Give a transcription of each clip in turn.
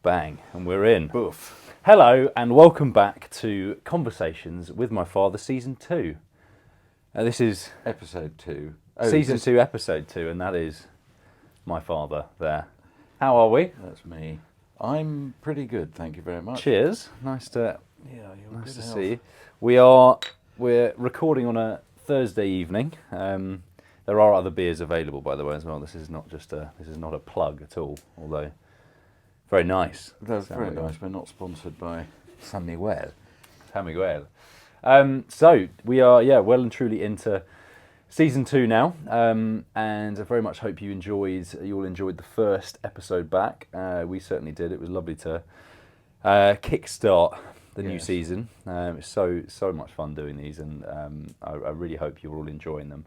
Bang, and we're in. Boof. Hello, and welcome back to Conversations with My Father, Season 2. This is Episode 2. Season 2, Episode 2, and that is my father there. How are we? That's me. I'm pretty good, thank you very much. Cheers. Nice to You're see you. We're recording on a Thursday evening. There are other beers available, by the way, as well. This is not a plug at all, although very nice. That's very nice. We're not sponsored by San Miguel. San Miguel. So we are, well and truly into Season 2 now, and I very much hope you all enjoyed the first episode back. We certainly did. It was lovely to kickstart the new season. It's so much fun doing these, and I really hope you're all enjoying them.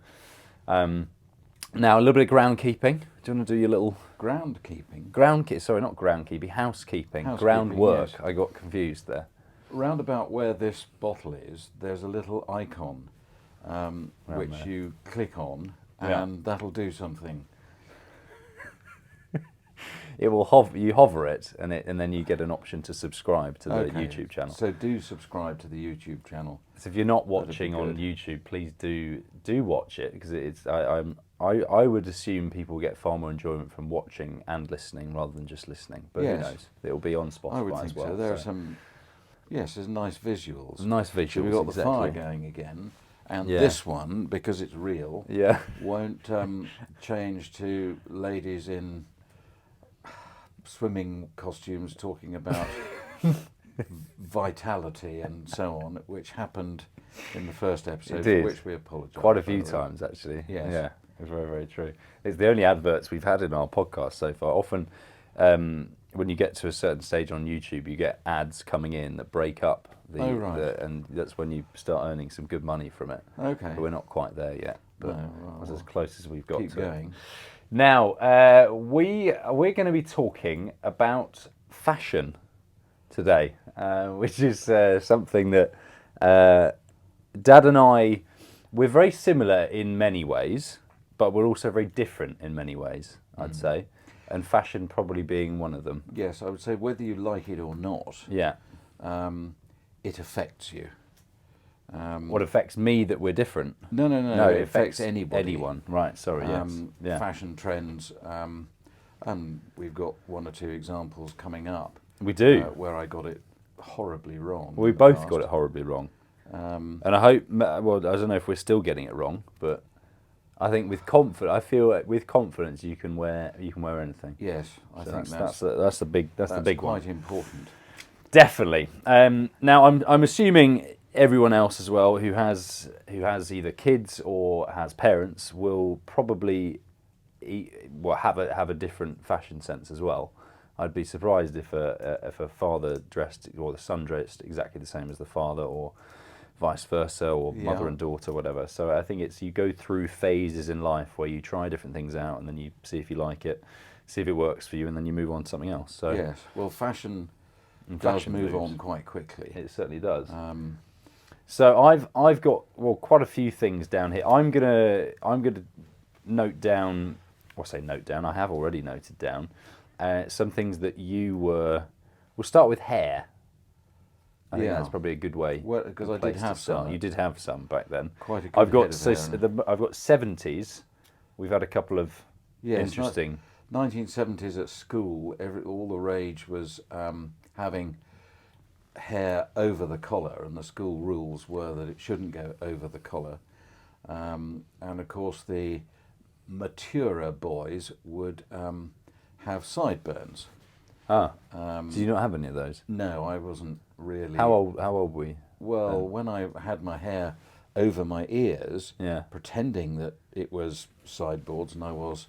Now, a little bit of groundkeeping. Do you want to do your little... Groundkeeping? Sorry, not groundkeeping, housekeeping. Housekeeping, Groundwork. yes. I got confused there. Round about where this bottle is, there's a little icon which there. you click on, and that'll do something. It will you hover it, and then you get an option to subscribe to the YouTube channel. So do subscribe to the YouTube channel. So if you're not watching on YouTube, please do watch it, because I would assume people get far more enjoyment from watching and listening rather than just listening. But who knows? It'll be on Spotify I would think as well. so. There are some. Yes, there's nice visuals. Nice visuals. So we've got the fire exactly. going again, and this one, because it's real, won't change to ladies in swimming costumes talking about vitality and so on, which happened in the first episode, for which we apologise. Quite a few times, actually. Yes. Yeah, it's very, very true. It's the only adverts we've had in our podcast so far. Often, when you get to a certain stage on YouTube, you get ads coming in that break up and that's when you start earning some good money from it. Okay. But we're not quite there yet. But that's as close as we've got keep to going. it. Now, we're going to be talking about fashion today, which is something that Dad and I, we're very similar in many ways, but we're also very different in many ways, I'd say. And fashion probably being one of them. Yes, I would say whether you like it or not, it affects you. What affects me that we're different? No, it affects anybody. Anyone, right, sorry, yes. Fashion trends, and we've got one or two examples coming up. We do. Where I got it horribly wrong. We both got it horribly wrong. And I hope, well, I don't know if we're still getting it wrong, but I think with confidence you can wear anything. Yes, I think that's the big one. Quite important. Definitely. Now I'm assuming everyone else as well who has either kids or has parents will probably have a different fashion sense as well. I'd be surprised if a father dressed or the son dressed exactly the same as the father, or vice versa, or mother and daughter, whatever. So I think you go through phases in life where you try different things out, and then you see if you like it, see if it works for you, and then you move on to something else. So yes, well, fashion does move on quite quickly. It certainly does. So I've got quite a few things down here. I'm gonna note down. I have already noted down some things that you were. We'll start with hair. I think that's probably a good way. Well, because I did have some. You did have some back then. Quite a good I've got head of hair. I've got 70s. We've had a couple of interesting. 1970s at school. All the rage was having hair over the collar, and the school rules were that it shouldn't go over the collar. And of course, the maturer boys would have sideburns. Did you not have any of those? No, I wasn't really. How old were you? Well, when I had my hair over my ears, Yeah. pretending that it was sideboards, and I was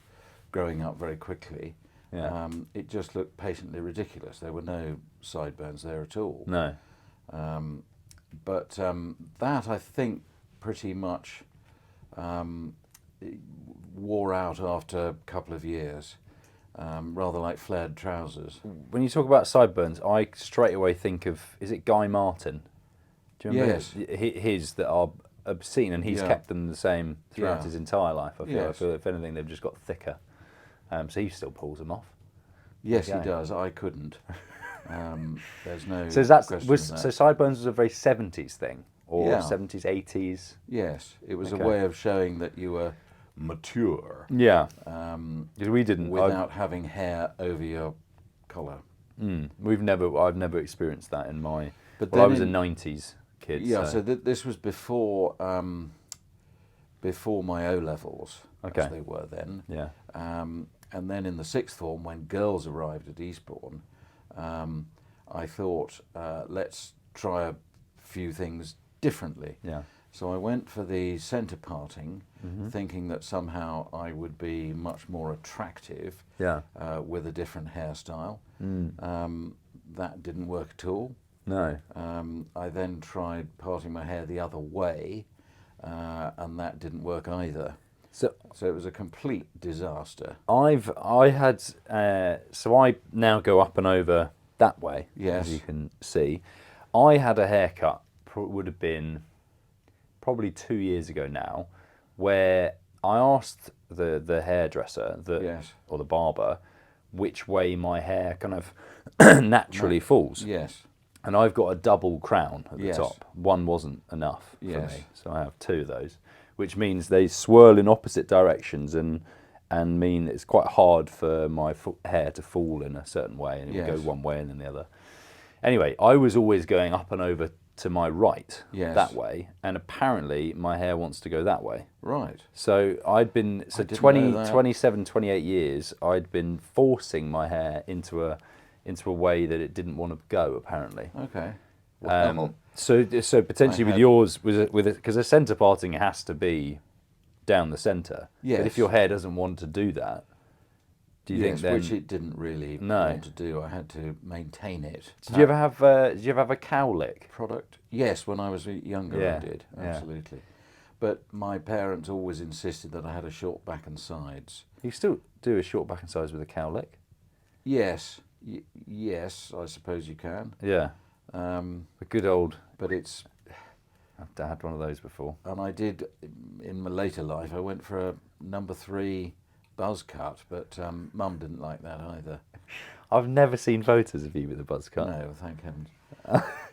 growing up very quickly, it just looked patently ridiculous. There were no sideburns there at all. No. But that, I think, pretty much wore out after a couple of years. Rather like flared trousers. When you talk about sideburns, I straight away think of, is it Guy Martin? Do you remember his that are obscene, and he's kept them the same throughout his entire life. I feel if anything, they've just got thicker. So he still pulls them off. Yes, he does. I couldn't. There's no So question of that. so sideburns was a very 70s thing, or Yeah. 70s, 80s. Yes, it was Okay. a way of showing that you were mature Yeah, because we didn't. without having hair over your collar. I've never experienced that in my. But Well, I then was a in, '90s kid, yeah, so so this was before my O levels, Okay. as they were then. yeah, And then in the sixth form, when girls arrived at Eastbourne, I thought, let's try a few things differently. yeah, So I went for the centre parting, thinking that somehow I would be much more attractive yeah. with a different hairstyle. That didn't work at all. No, I then tried parting my hair the other way, and that didn't work either. so So it was a complete disaster. so I now go up and over that way, Yes. as you can see. I had a haircut. Would have been probably 2 years ago now, where I asked the hairdresser Yes. or the barber which way my hair kind of naturally falls. Yes. And I've got a double crown at the Yes. top. One wasn't enough for Yes. me, so I have two of those, which means they swirl in opposite directions and mean it's quite hard for my hair to fall in a certain way, and it would Yes. go one way and then the other. Anyway, I was always going up and over to my right Yes. that way, and apparently my hair wants to go that way. Right. So I'd been, so didn't 20, know that. 27, 28 years, I'd been forcing my hair into a way that it didn't want to go, apparently. Okay. So potentially with had- yours, because a centre parting has to be down the centre. But Yes. if your hair doesn't want to do that, do you think Yes, then? which it didn't really No. want to do. I had to maintain it. Did you ever have? Did you ever have a cowlick? Product? Yes, when I was younger, Yeah, I did yeah. absolutely. But my parents always insisted that I had a short back and sides. You still do a short back and sides with a cowlick? Yes, yes, I suppose you can. Yeah, Um, a good old. but it's, I've had one of those before. and I did in my later life. I went for a number 3 buzz cut, but Mum didn't like that either. I've never seen photos of you with a buzz cut. No, thank heavens.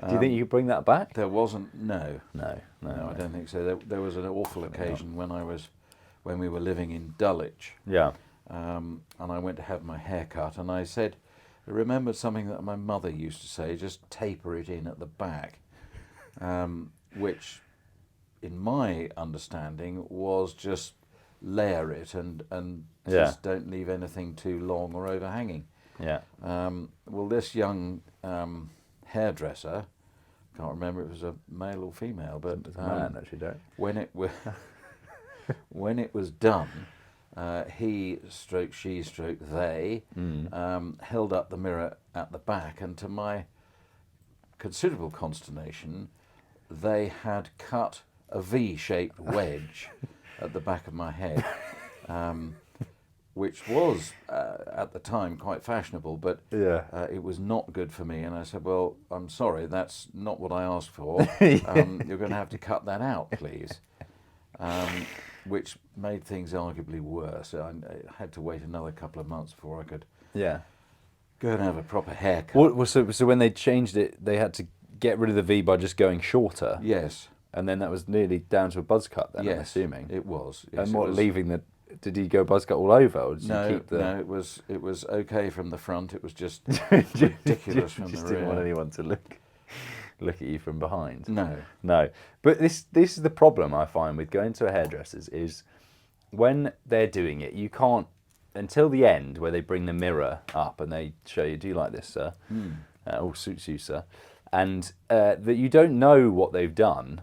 Do you think you could bring that back? There wasn't. No, No. I don't think so. There was an awful occasion when we were living in Dulwich. Yeah. And I went to have my hair cut, and I said, I remembered something that my mother used to say, just taper it in at the back, which, in my understanding, was just layer it and just don't leave anything too long or overhanging. Yeah. Well, this young hairdresser, can't remember if it was a male or female, but It's a man, actually, don't. when it was done, he stroke she stroke they held up the mirror at the back, and to my considerable consternation, they had cut a V-shaped wedge at the back of my head, which was at the time quite fashionable, but Yeah. it was not good for me. And I said, well, I'm sorry, that's not what I asked for. You're going to have to cut that out, please. Which made things arguably worse. I had to wait another couple of months before I could Yeah. go and have a proper haircut. Well, so when they changed it, they had to get rid of the V by just going shorter, Yes, and then that was nearly down to a buzz cut. Then I'm yes, assuming. it was. Yes, And it what, was- leaving the? Did he go buzz cut all over, or did you No, keep the? no, it was okay from the front. It was just Just- ridiculous from just the didn't want rear. anyone to look at you from behind. No. No, but this is the problem I find with going to a hairdresser's is when they're doing it, you can't until the end where they bring the mirror up and they show you, do you like this, sir? All suits you, sir. And that you don't know what they've done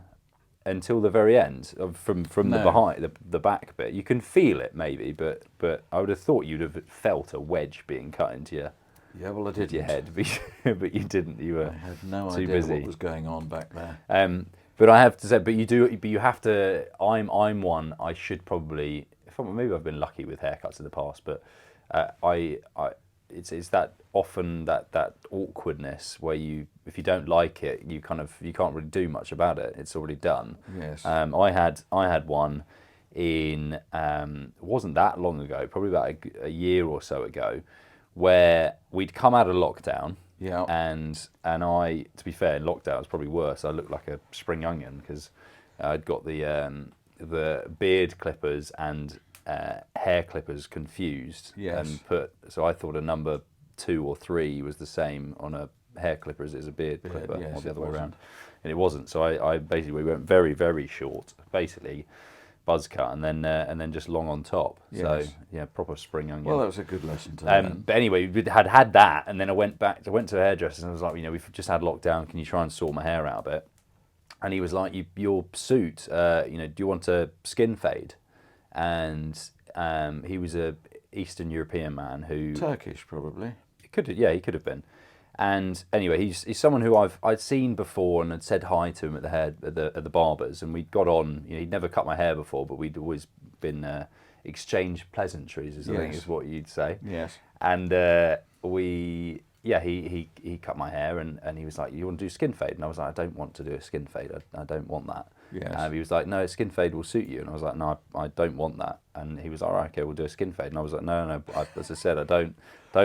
until the very end from the No. behind the back bit. You can feel it maybe, but I would have thought you'd have felt a wedge being cut into Yeah, well, I did. your head, but you didn't. You were I had no too idea busy. what was going on back there. But I have to say, but you have to. I'm one. I should probably. Maybe I've been lucky with haircuts in the past, but it's that often that awkwardness where if you don't like it, you can't really do much about it. It's already done. Yes. I had one in it wasn't that long ago, probably about a year or so ago, where we'd come out of lockdown. Yeah. And I, to be fair, in lockdown it was probably worse. I looked like a spring onion because I'd got the beard clippers and hair clippers confused, Yes. and so I thought a number 2 or 3 was the same on a hair clipper as it is a beard clipper, yes, or the it other way wasn't. around, and it wasn't. So I basically went very, very short, basically buzz cut, and then just long on top. Yes. So yeah, proper spring onion. Well, that was a good lesson to learn. But anyway, we had that, and then I went to a hairdresser, and I was like, we've just had lockdown. Can you try and sort my hair out a bit? And he was like, your suit, do you want a skin fade? And he was a Eastern European man who Turkish, probably. he could have been. And anyway, he's someone who I'd seen before and had said hi to him at the barbers, and we'd got on. He'd never cut my hair before, but we'd always been exchanged pleasantries, I think is what you'd say. Yes. And he cut my hair, and he was like, "You want to do skin fade?" And I was like, "I don't want to do a skin fade. I don't want that." Yes. He was like, "No, skin fade will suit you." And I was like, "No, I don't want that." And he was like, "All right, okay, we'll do a skin fade." And I was like, "No, as I said, I don't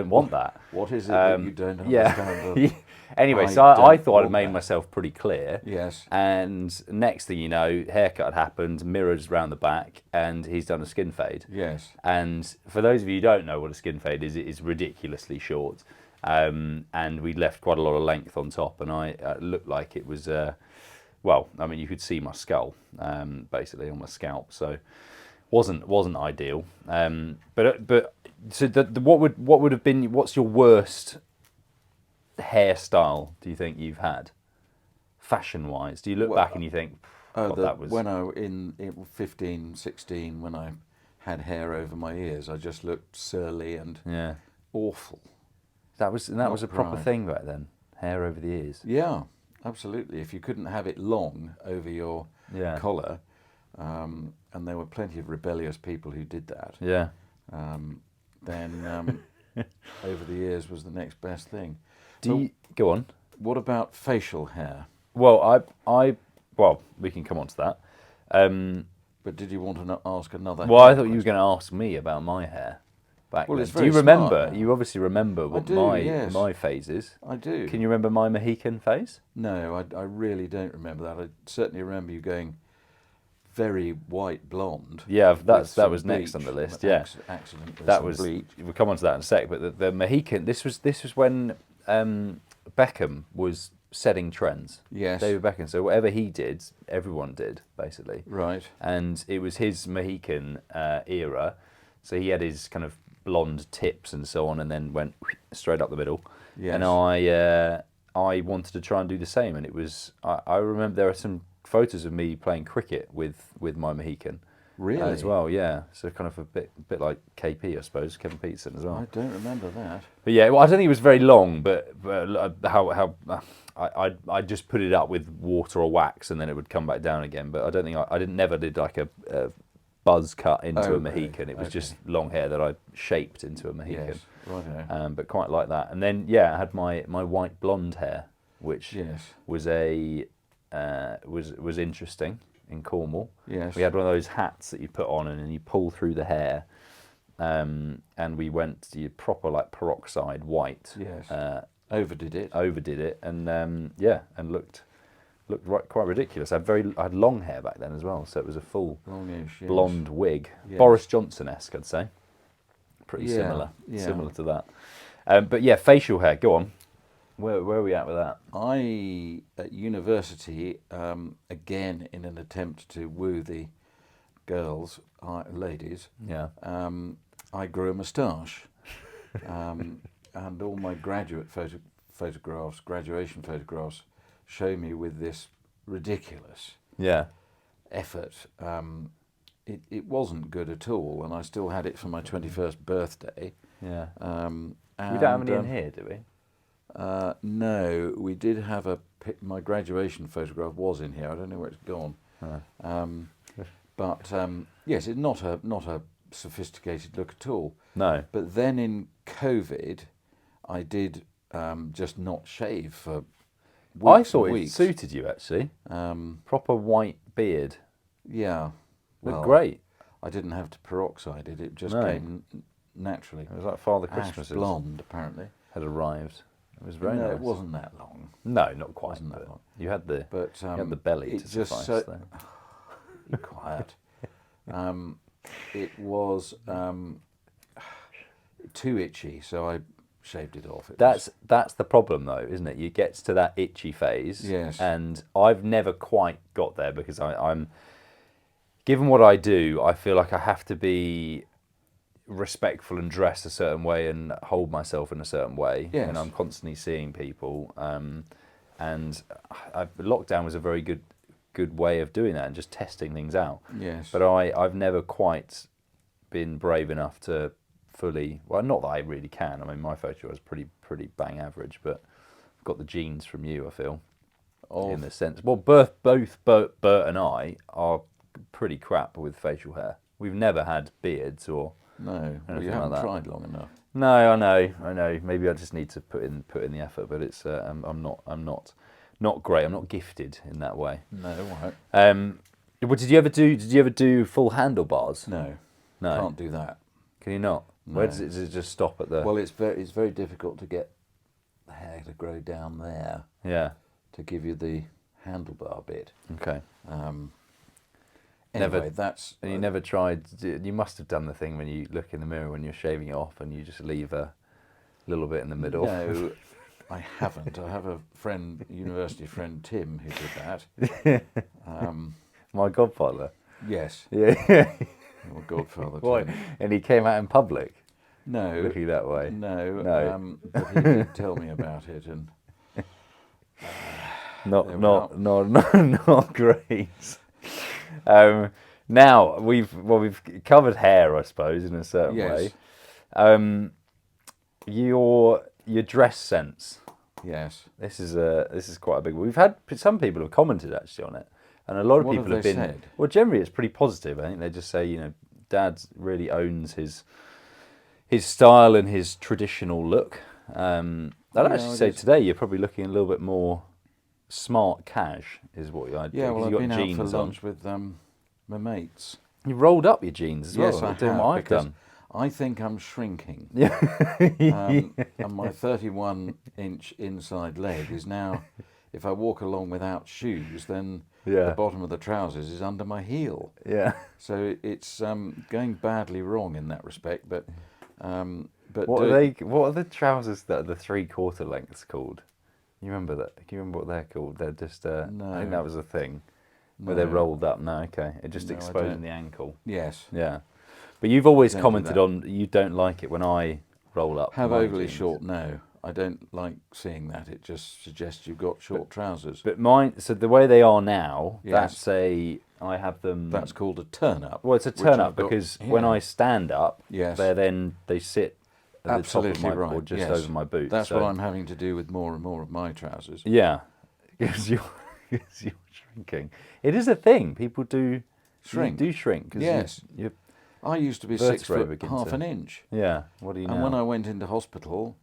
want that." What is it that you don't understand? Yeah. Anyway, so I thought I'd made myself pretty clear. Yes. And next thing you know, haircut had happened, mirrors round the back, and he's done a skin fade. Yes. And for those of you who don't know what a skin fade is, it is ridiculously short. And we left quite a lot of length on top, and I looked like it was, you could see my skull, basically on my scalp, so wasn't ideal. But so what would have been, what's your worst hairstyle do you think you've had, fashion wise? Do you look back and you think, that was when I in 15, 16, when I had hair over my ears, I just looked surly and awful. That was a proper thing back then, hair over the ears. Yeah, absolutely. If you couldn't have it long over your collar, and there were plenty of rebellious people who did that. Yeah. Then over the ears was the next best thing. Go on? What about facial hair? Well, we can come on to that. But did you want to ask another? Well, I thought you were going to ask me about my hair. Back then. It's do very you remember? smart. You obviously remember what my phases. I do. Can you remember my Mohican phase? No, I really don't remember that. I certainly remember you going very white blonde. Yeah, that was next on the list. Yeah, accident. That was. Bleach. We'll come on to that in a sec. But the Mohican. This was when Beckham was setting trends. Yes. David Beckham. So whatever he did, everyone did basically. Right. And it was his Mohican era. So he had his kind of blonde tips and so on, and then went straight up the middle. Yes. And I wanted to try and do the same. And it was. I remember there are some photos of me playing cricket with my Mohican. Really? As well, yeah. So kind of a bit like KP, I suppose, Kevin Peterson as well. I don't remember that. But yeah, well, I don't think it was very long, but how I just put it up with water or wax, and then it would come back down again. But I don't think never did like a buzz cut into a Mohican. It was just long hair that I shaped into a Mohican. Yes, righto. But quite like that. And then I had my white blonde hair, which was was interesting. In Cornwall, yes, we had one of those hats that you put on and then you pull through the hair, and we went to proper like peroxide white. Yes, overdid it, and and looked quite ridiculous. I had long hair back then as well, so it was a full longish, blonde wig, Boris Johnson-esque, I'd say. Pretty similar to that. But yeah, facial hair. Go on. Where are we at with that? I, at university, again in an attempt to woo the ladies, I grew a moustache. And all my graduation photographs show me with this ridiculous effort. It wasn't good at all, and I still had it for my 21st birthday. Yeah. And, we don't have any in here, do we? No, we did have my graduation photograph was in here. I don't know where it's gone. But yes, it's not a sophisticated look at all. No. But then in COVID, I did just not shave for weeks. I thought and it weeks. suited you actually. Proper white beard. Yeah. Looked great. I didn't have to peroxide it. It just came naturally. It was like Father Ash Christmas. blonde, apparently. Had arrived. It was very no, nice. it wasn't that long. No, not quite. Wasn't that but long. You had the But you had the belly it to just suffice. so, Be quiet. It was too itchy, so I shaved it off. That's the problem, though, isn't it? You get to that itchy phase. Yes. And I've never quite got there because I'm given what I do, I feel like I have to be respectful and dress a certain way and hold myself in a certain way. Yes. And I'm constantly seeing people. And lockdown was a very good way of doing that and just testing things out. Yes. But I've never quite been brave enough to fully. Well, not that I really can. I mean, my photo was pretty bang average, but I've got the genes from you. I feel in the sense. Well, both Bert and I are pretty crap with facial hair. We've never had beards or No, well, you anything haven't like that. tried long enough. No, I know. Maybe I just need to put in the effort, but it's I'm not great. I'm not gifted in that way. No, right. What did you ever do full handlebars? No, No. can't do that. Can you not? No. Where does it just stop at the? Well, it's very difficult to get the hair to grow down there Yeah. to give you the handlebar bit. Okay. Anyway, Never- that's And you never tried. You must have done the thing when you look in the mirror when you're shaving it off, and you just leave a little bit in the middle. No, I haven't. I have a friend, university friend Tim, who did that. My godfather. Yes, Yeah. your godfather. Why? Tim. And he came out in public No, looking that way. no. But he did tell me about it, and Not There we not not not not great. Now we've covered hair, I suppose, in a certain Yes. way. Your dress sense. yes. This is quite a big one. We've had some people have commented actually on it, and a lot of What people have they been. said? Well, generally it's pretty positive. I think they just say, Dad really owns his style and his traditional look. I'd actually I say guess- today you're probably looking a little bit more smart cash, is what I'd Yeah, do, 'cause well, I've you been got out for jeans on. lunch with my mates. You rolled up your jeans as well. Yes, I doing have, what I've because done. I think I'm shrinking. Yeah. And my 31-inch inside leg is now, if I walk along without shoes, then Yeah. the bottom of the trousers is under my heel. Yeah. So it's going badly wrong in that respect. But What are the trousers that are the 3/4 lengths called? You remember that? Can you remember what they're called? They're just. I No. think that was a thing where they're No. rolled up. No, okay. It just No, I exposing don't. the ankle. Yes. Yeah. But you've always Don't do commented that. on you don't like it when I roll up. Have my overly jeans. short? No, I don't like seeing that. It just suggests you've got short trousers. But mine. So the way they are now, Yes. I have them. That's called a turn up. Well, it's a which turn up I've got because when here. I stand up, Yes. they sit at the top Absolutely of my right. or just yes. over my boot. That's so- what I'm having to do with more and more of my trousers. Yeah, because you're shrinking. It is a thing. People do Shrink. You do shrink. 'Cause Yes. You, I used to be 6 Vertebrae foot begin half to- an inch, yeah. What do you know? and when I went into hospital,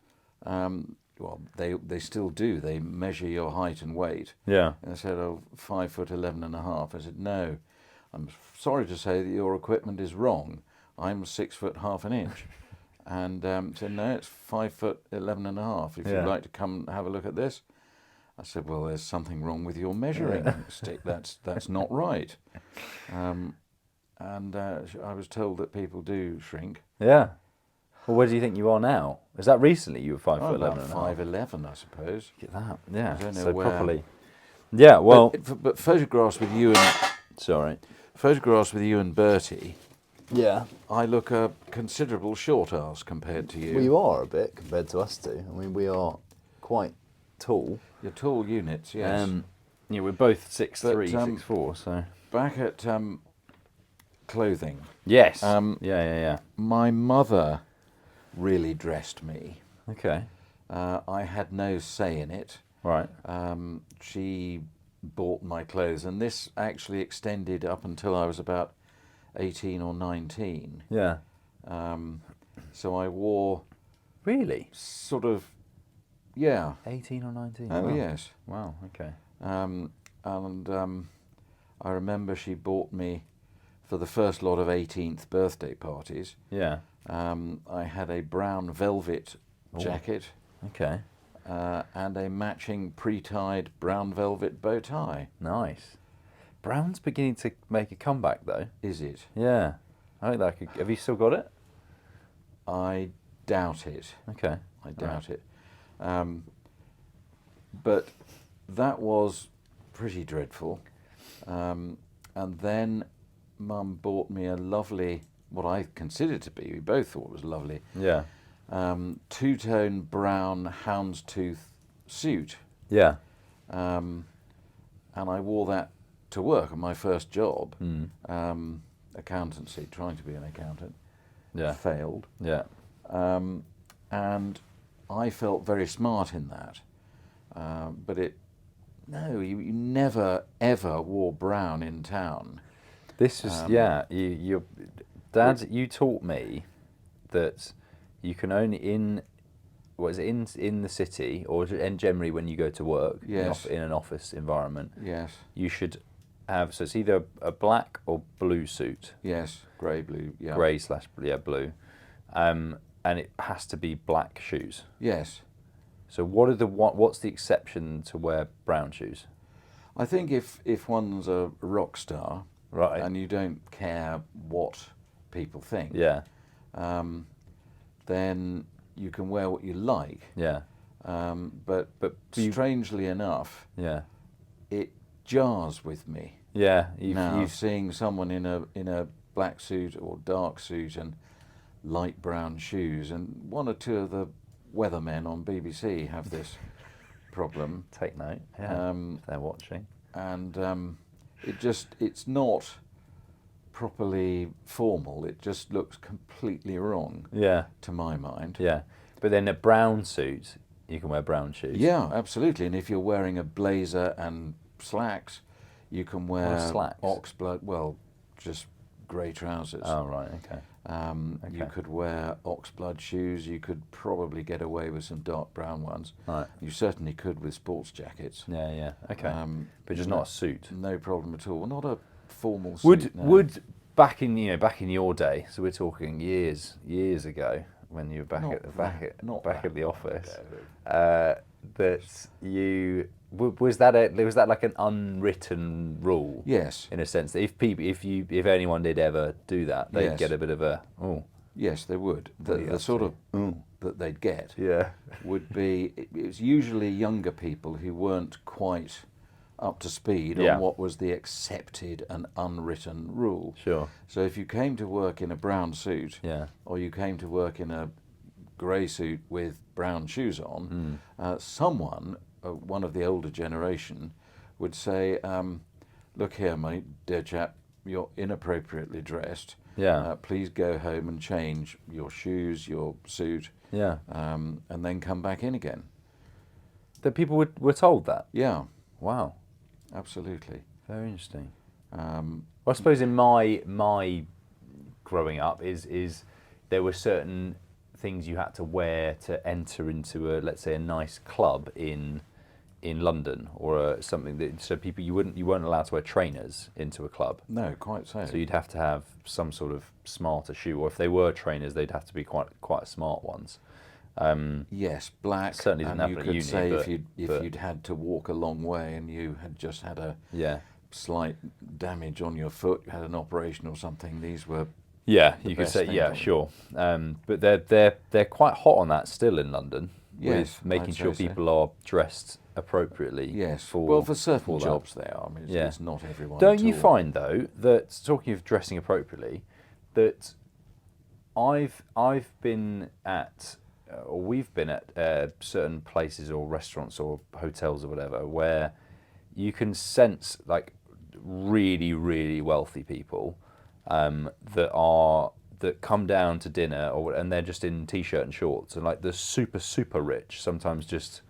well, they still do. They measure your height and weight. yeah. And they said, "Oh, 5 foot 11 and a half." I said, "No, I'm sorry to say that your equipment is wrong. I'm 6 foot half an inch." And said, "No, it's 5 foot 11 and a half. If Yeah. you'd like to come and have a look at this." I said, "Well, there's something wrong with your measuring stick. That's not right." I was told that people do shrink. Yeah. Well, where do you think you are now? Is that recently you were 5 Oh, foot about 11 and a half? 5'11", I suppose. Look at that. Yeah. I don't know so where. properly. Yeah. Well. But photographs with you and Bertie, Yeah. I look a considerable short ass compared to you. Well, you are a bit compared to us two. I mean, we are quite tall. You're tall units, yes. Yeah, we're both 6'3", But, 6'4", so. Back at clothing, Yes. Yeah. my mother really dressed me. Okay. I had no say in it. Right. She bought my clothes, and this actually extended up until I was about 18 or 19. Yeah. So I wore Really? sort of, yeah. 18 or 19? Oh, wow. yes. Wow, okay. I remember she bought me for the first lot of 18th birthday parties. Yeah. I had a brown velvet jacket, Okay. and a matching pre-tied brown velvet bow tie. Nice. Brown's beginning to make a comeback, though. Is it? Yeah. I think that could... Have you still got it? I doubt it. Okay. I doubt it. But that was pretty dreadful. And then Mum bought me a lovely, what I considered to be, we both thought was lovely, Yeah. two-tone brown houndstooth suit. Yeah. And I wore that to work on my first job, accountancy, trying to be an accountant. Yeah. Failed. Yeah. And I felt very smart in that. But you never ever wore brown in town. This was, your Dad, you taught me that you can only in the city, or and generally when you go to work, Yes. in an office environment, Yes. you should have, so it's either a black or blue suit, Yes. Grey, blue. Yeah. blue, and it has to be black shoes. Yes. So what's the exception to wear brown shoes? I think if one's a rock star, Right. and you don't care what people think, Yeah. then you can wear what you like. Yeah. But strangely enough, Yeah. it jars with me Yeah. now seeing someone in a black suit or dark suit and light brown shoes, and one or two of the weathermen on BBC have this problem, Take note. Yeah. If they're watching. and it's not properly formal. It just looks completely wrong Yeah. to my mind. Yeah. But then a brown suit, you can wear brown shoes. Yeah, absolutely. And if you're wearing a blazer and slacks, you can wear slacks? oxblood. Well, just grey trousers. Oh, right. Okay. You could wear oxblood shoes. You could probably get away with some dark brown ones. Right. You certainly could with sports jackets. Yeah. Yeah. Okay. But just no- not a suit. No problem at all. Not a formal Would suit. No. would back in your day? So we're talking years ago when you were back Not at the office. ago. That you was that like an unwritten rule? Yes. In a sense that if anyone did ever do that, they'd Yes. get a bit of a Yes, they would. What are you The up sort to? of that they'd get yeah. would be, it was usually younger people who weren't quite up to speed Yeah. on what was the accepted and unwritten rule. Sure. So if you came to work in a brown suit, Yeah. or you came to work in a grey suit with brown shoes on, someone, one of the older generation, would say, look here, mate, dear chap, you're inappropriately dressed. Yeah. Please go home and change your shoes, your suit, Yeah. and then come back in again. That people were told that. Yeah, Wow. absolutely. Very interesting. Um, Well, I suppose in my growing up is there were certain things you had to wear to enter into let's say a nice club in London, or something that, so people you weren't allowed to wear trainers into a club. no, quite so. So you'd have to have some sort of smarter shoe, or if they were trainers, they'd have to be quite smart ones. Yes, black. Certainly didn't and you happen at could uni, say but- if you'd had to walk a long way and you had just had a Yeah. slight damage on your foot, you had an operation or something, these were Yeah, the you could best say, thing yeah, on it. sure. But they're quite hot on that still in London. Yes, with making I'd sure say so. people are dressed appropriately. yes. For certain for that. jobs they are. I mean, Yeah. it's not everyone. Don't at you all. find though that, talking of dressing appropriately, that I've been at, or we've been at certain places or restaurants or hotels or whatever, where you can sense like really really wealthy people that come down to dinner, and they're just in t-shirt and shorts, and like the super rich sometimes just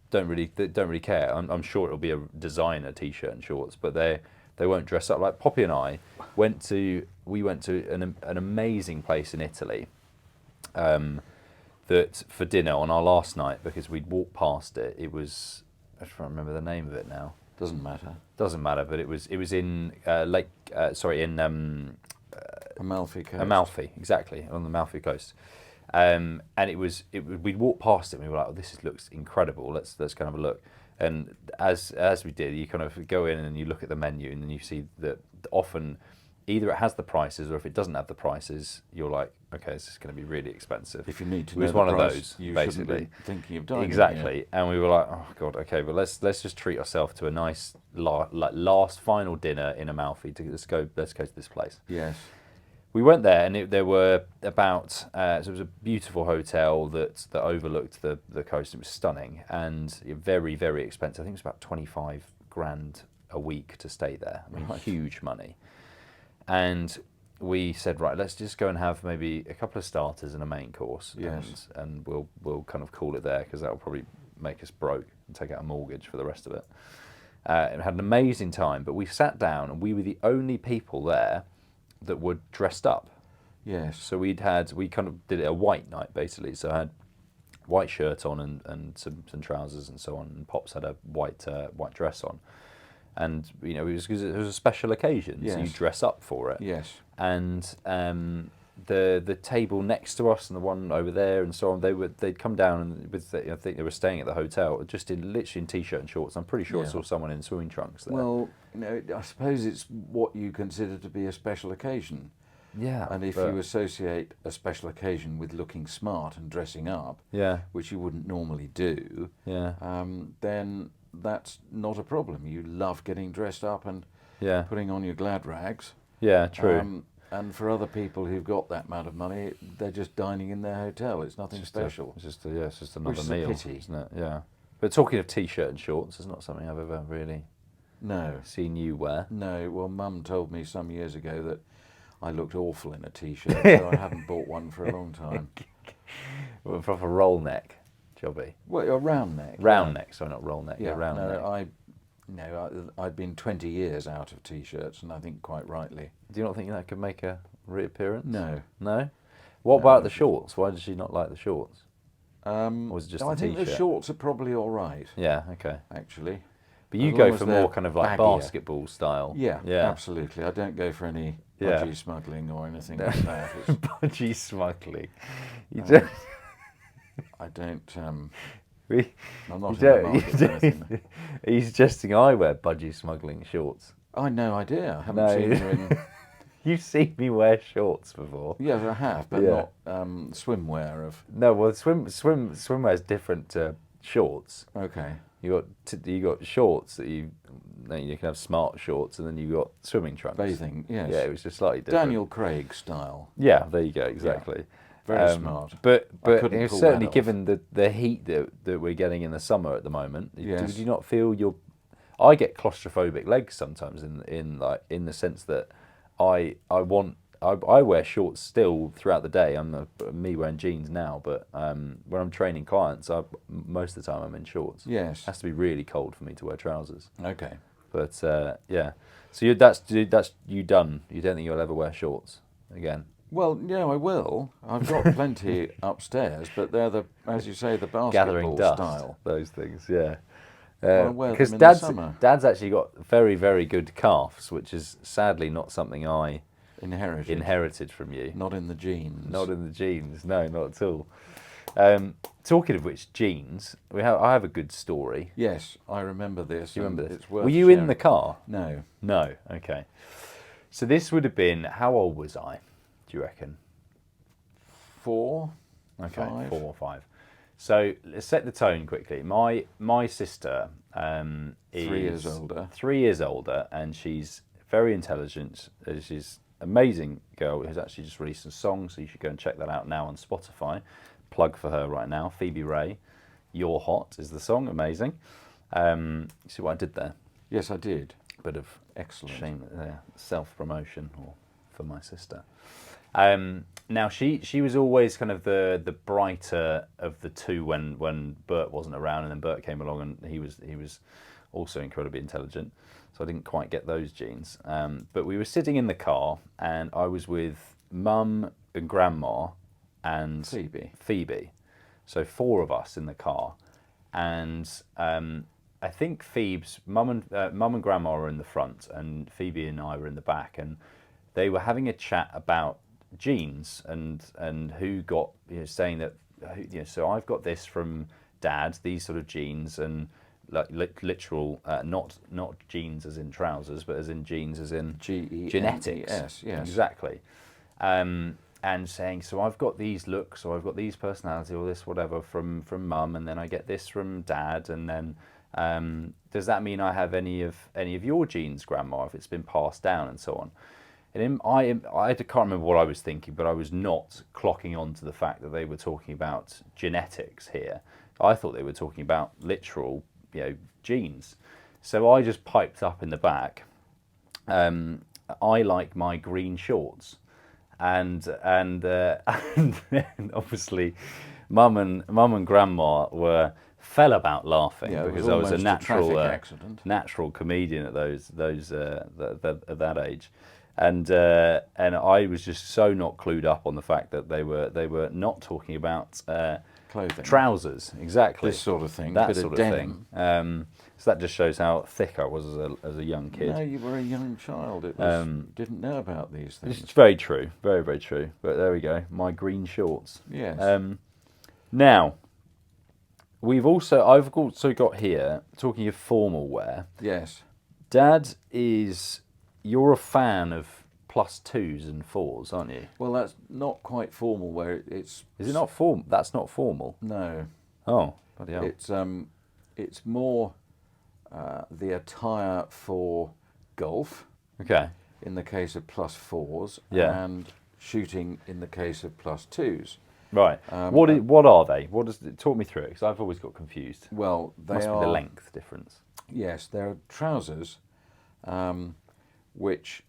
don't really care. I'm sure it'll be a designer t-shirt and shorts, but they won't dress up. Like Poppy and I went to an amazing place in Italy, that for dinner on our last night, because we'd walked past it. It was, I can't remember the name of it now. Doesn't matter. Doesn't matter, but it was in Amalfi Coast. Amalfi, exactly, on the Amalfi coast. And we'd walk past it and we were like, oh, looks incredible. Let's go and have a look. And as we did, you kind of go in and you look at the menu and then you see that often either it has the prices or if it doesn't have the prices, you're like, okay, this is going to be really expensive. If you need to It know was the one price, of those, you basically. shouldn't be thinking of dining Exactly. here. And we were like, oh god, okay, but let's just treat ourselves to a nice last final dinner in Amalfi. Let's go to this place. Yes. We went there, and there were about so it was a beautiful hotel that overlooked the coast. It was stunning and very, very expensive. I think it was about 25 grand a week to stay there. I mean, Right. huge money. And we said, right, let's just go and have maybe a couple of starters and a main course, Yes. and we'll kind of call it there because that will probably make us broke and take out a mortgage for the rest of it. And had an amazing time, but we sat down and we were the only people there that were dressed up. Yes. So we kind of did it a white night basically. So I had white shirt on and some trousers and so on. And Pops had a white dress on, and it was because it was a special occasion. So you Yes. dress up for it. Yes. And the table next to us and the one over there and so on, they'd come down and I think they were staying at the hotel just literally in t-shirt and shorts. I'm pretty sure I Yeah. saw someone in swimming trunks there. Well, I suppose it's what you consider to be a special occasion. yeah, And if but- you associate a special occasion with looking smart and dressing up, yeah, which you wouldn't normally do, yeah, then that's not a problem. You love getting dressed up and yeah, putting on your glad rags. yeah, true. And for other people who've got that amount of money, they're just dining in their hotel. It's nothing special. It's just another Which is a meal, pity. isn't it? Yeah. But talking of t-shirt and shorts, it's not something I've ever really No. seen you wear. No, well, Mum told me some years ago that I looked awful in a T-shirt, so I haven't bought one for a long time. Well, a proper roll neck, jobby. Well, a round neck. Round neck, sorry, not roll neck. Yeah, round neck. I'd been 20 years out of T-shirts, and I think quite rightly. Do you not think that could make a reappearance? No. No? What about the shorts? Why does she not like the shorts? Or was it just I the think the T-shirt? shorts are probably all right, Yeah, okay. actually. But you As go long as for they're more kind of like baggier. basketball style. Yeah, Yeah. absolutely. I don't go for any Yeah. budgie smuggling or anything like that. It's, Budgie smuggling. You Um, don't... I don't. we- I'm not you in the don't- market you for anything. don't- Are you suggesting I wear budgie smuggling shorts? I had no idea. I haven't No. seen you in. You've seen me wear shorts before. Yes, I have, but Yeah. not swimwear of. No, well, swimwear is different to shorts. Okay. You got shorts that you can have smart shorts, and then you got swimming trunks. Bathing, yes. Yeah, it was just slightly different. Daniel Craig style. Yeah, there you go. Exactly. Very smart. But couldn't you know, pull certainly that off. given the heat that we're getting in the summer at the moment, Yes. do you not feel you're? I get claustrophobic legs sometimes in the sense that I wear shorts still throughout the day. Me wearing jeans now, but when I'm training clients, most of the time I'm in shorts. Yes. It has to be really cold for me to wear trousers. Okay. But yeah, so that's you done. You don't think you'll ever wear shorts again? Well, yeah, I will. I've got plenty upstairs, but they're as you say, the basketball Gathering dust, style. those things, yeah. I wear Because them in the summer. Dad's actually got very, very good calves, which is sadly not something I inherited from you. Not in the genes. Not in the genes, no, not at all. Talking of which, jeans, I have a good story. Yes, I remember this. Do you remember and this? It's worth Were you in sharing. the car? No. No, okay. So this would have been, how old was I, do you reckon? 4. Okay, 5. 4 or 5. So let's set the tone quickly. My sister is 3 years older. 3 years older, and she's very intelligent. She's an amazing girl who's actually just released a song, so you should go and check that out now on Spotify. Plug for her right now, Phoebe Ray. You're Hot is the song, amazing. See what I did there? Yes, I did. Bit of Excellent. shame, self-promotion for my sister. Now she was always kind of the brighter of the two when Bert wasn't around, and then Bert came along and he was also incredibly intelligent. So I didn't quite get those genes. But we were sitting in the car, and I was with Mum and Grandma and Phoebe. So 4 of us in the car, and I think Phoebe's mum and grandma were in the front, and Phoebe and I were in the back, and they were having a chat about jeans and who got, saying that, so I've got this from Dad, these sort of jeans, and like literal, not jeans as in trousers, but as in jeans as in genetics. Yes. Exactly. And saying, so I've got these looks, or I've got these personality, or this whatever from Mum, and then I get this from Dad, and then does that mean I have any of your genes, Grandma, if it's been passed down, and so on? And I can't remember what I was thinking, but I was not clocking on to the fact that they were talking about genetics here. I thought they were talking about literal, genes. So I just piped up in the back. I like my green shorts, and obviously, Mum and Grandma fell about laughing because I was a natural comedian at that age. And I was just so not clued up on the fact that they were not talking about clothing, trousers, exactly, this sort of thing, that bit sort of denim. thing. So that just shows how thick I was as a young kid. No, you were a young child. It was, didn't know about these things. It's very true, very, very true. But there we go, my green shorts. Yes. Now, I've also got here, talking of formal wear. Yes. Dad, you're a fan of +2s and 4s, aren't you? Well, that's not quite formal. Where it's Is it not formal? That's not formal. No. Oh, bloody hell. It's more the attire for golf. Okay. In the case of +4s, yeah, and shooting in the case of +2s. Right. What are they? Talk me through it, because I've always got confused. Well, they must are be the length difference. Yes, they're trousers, which,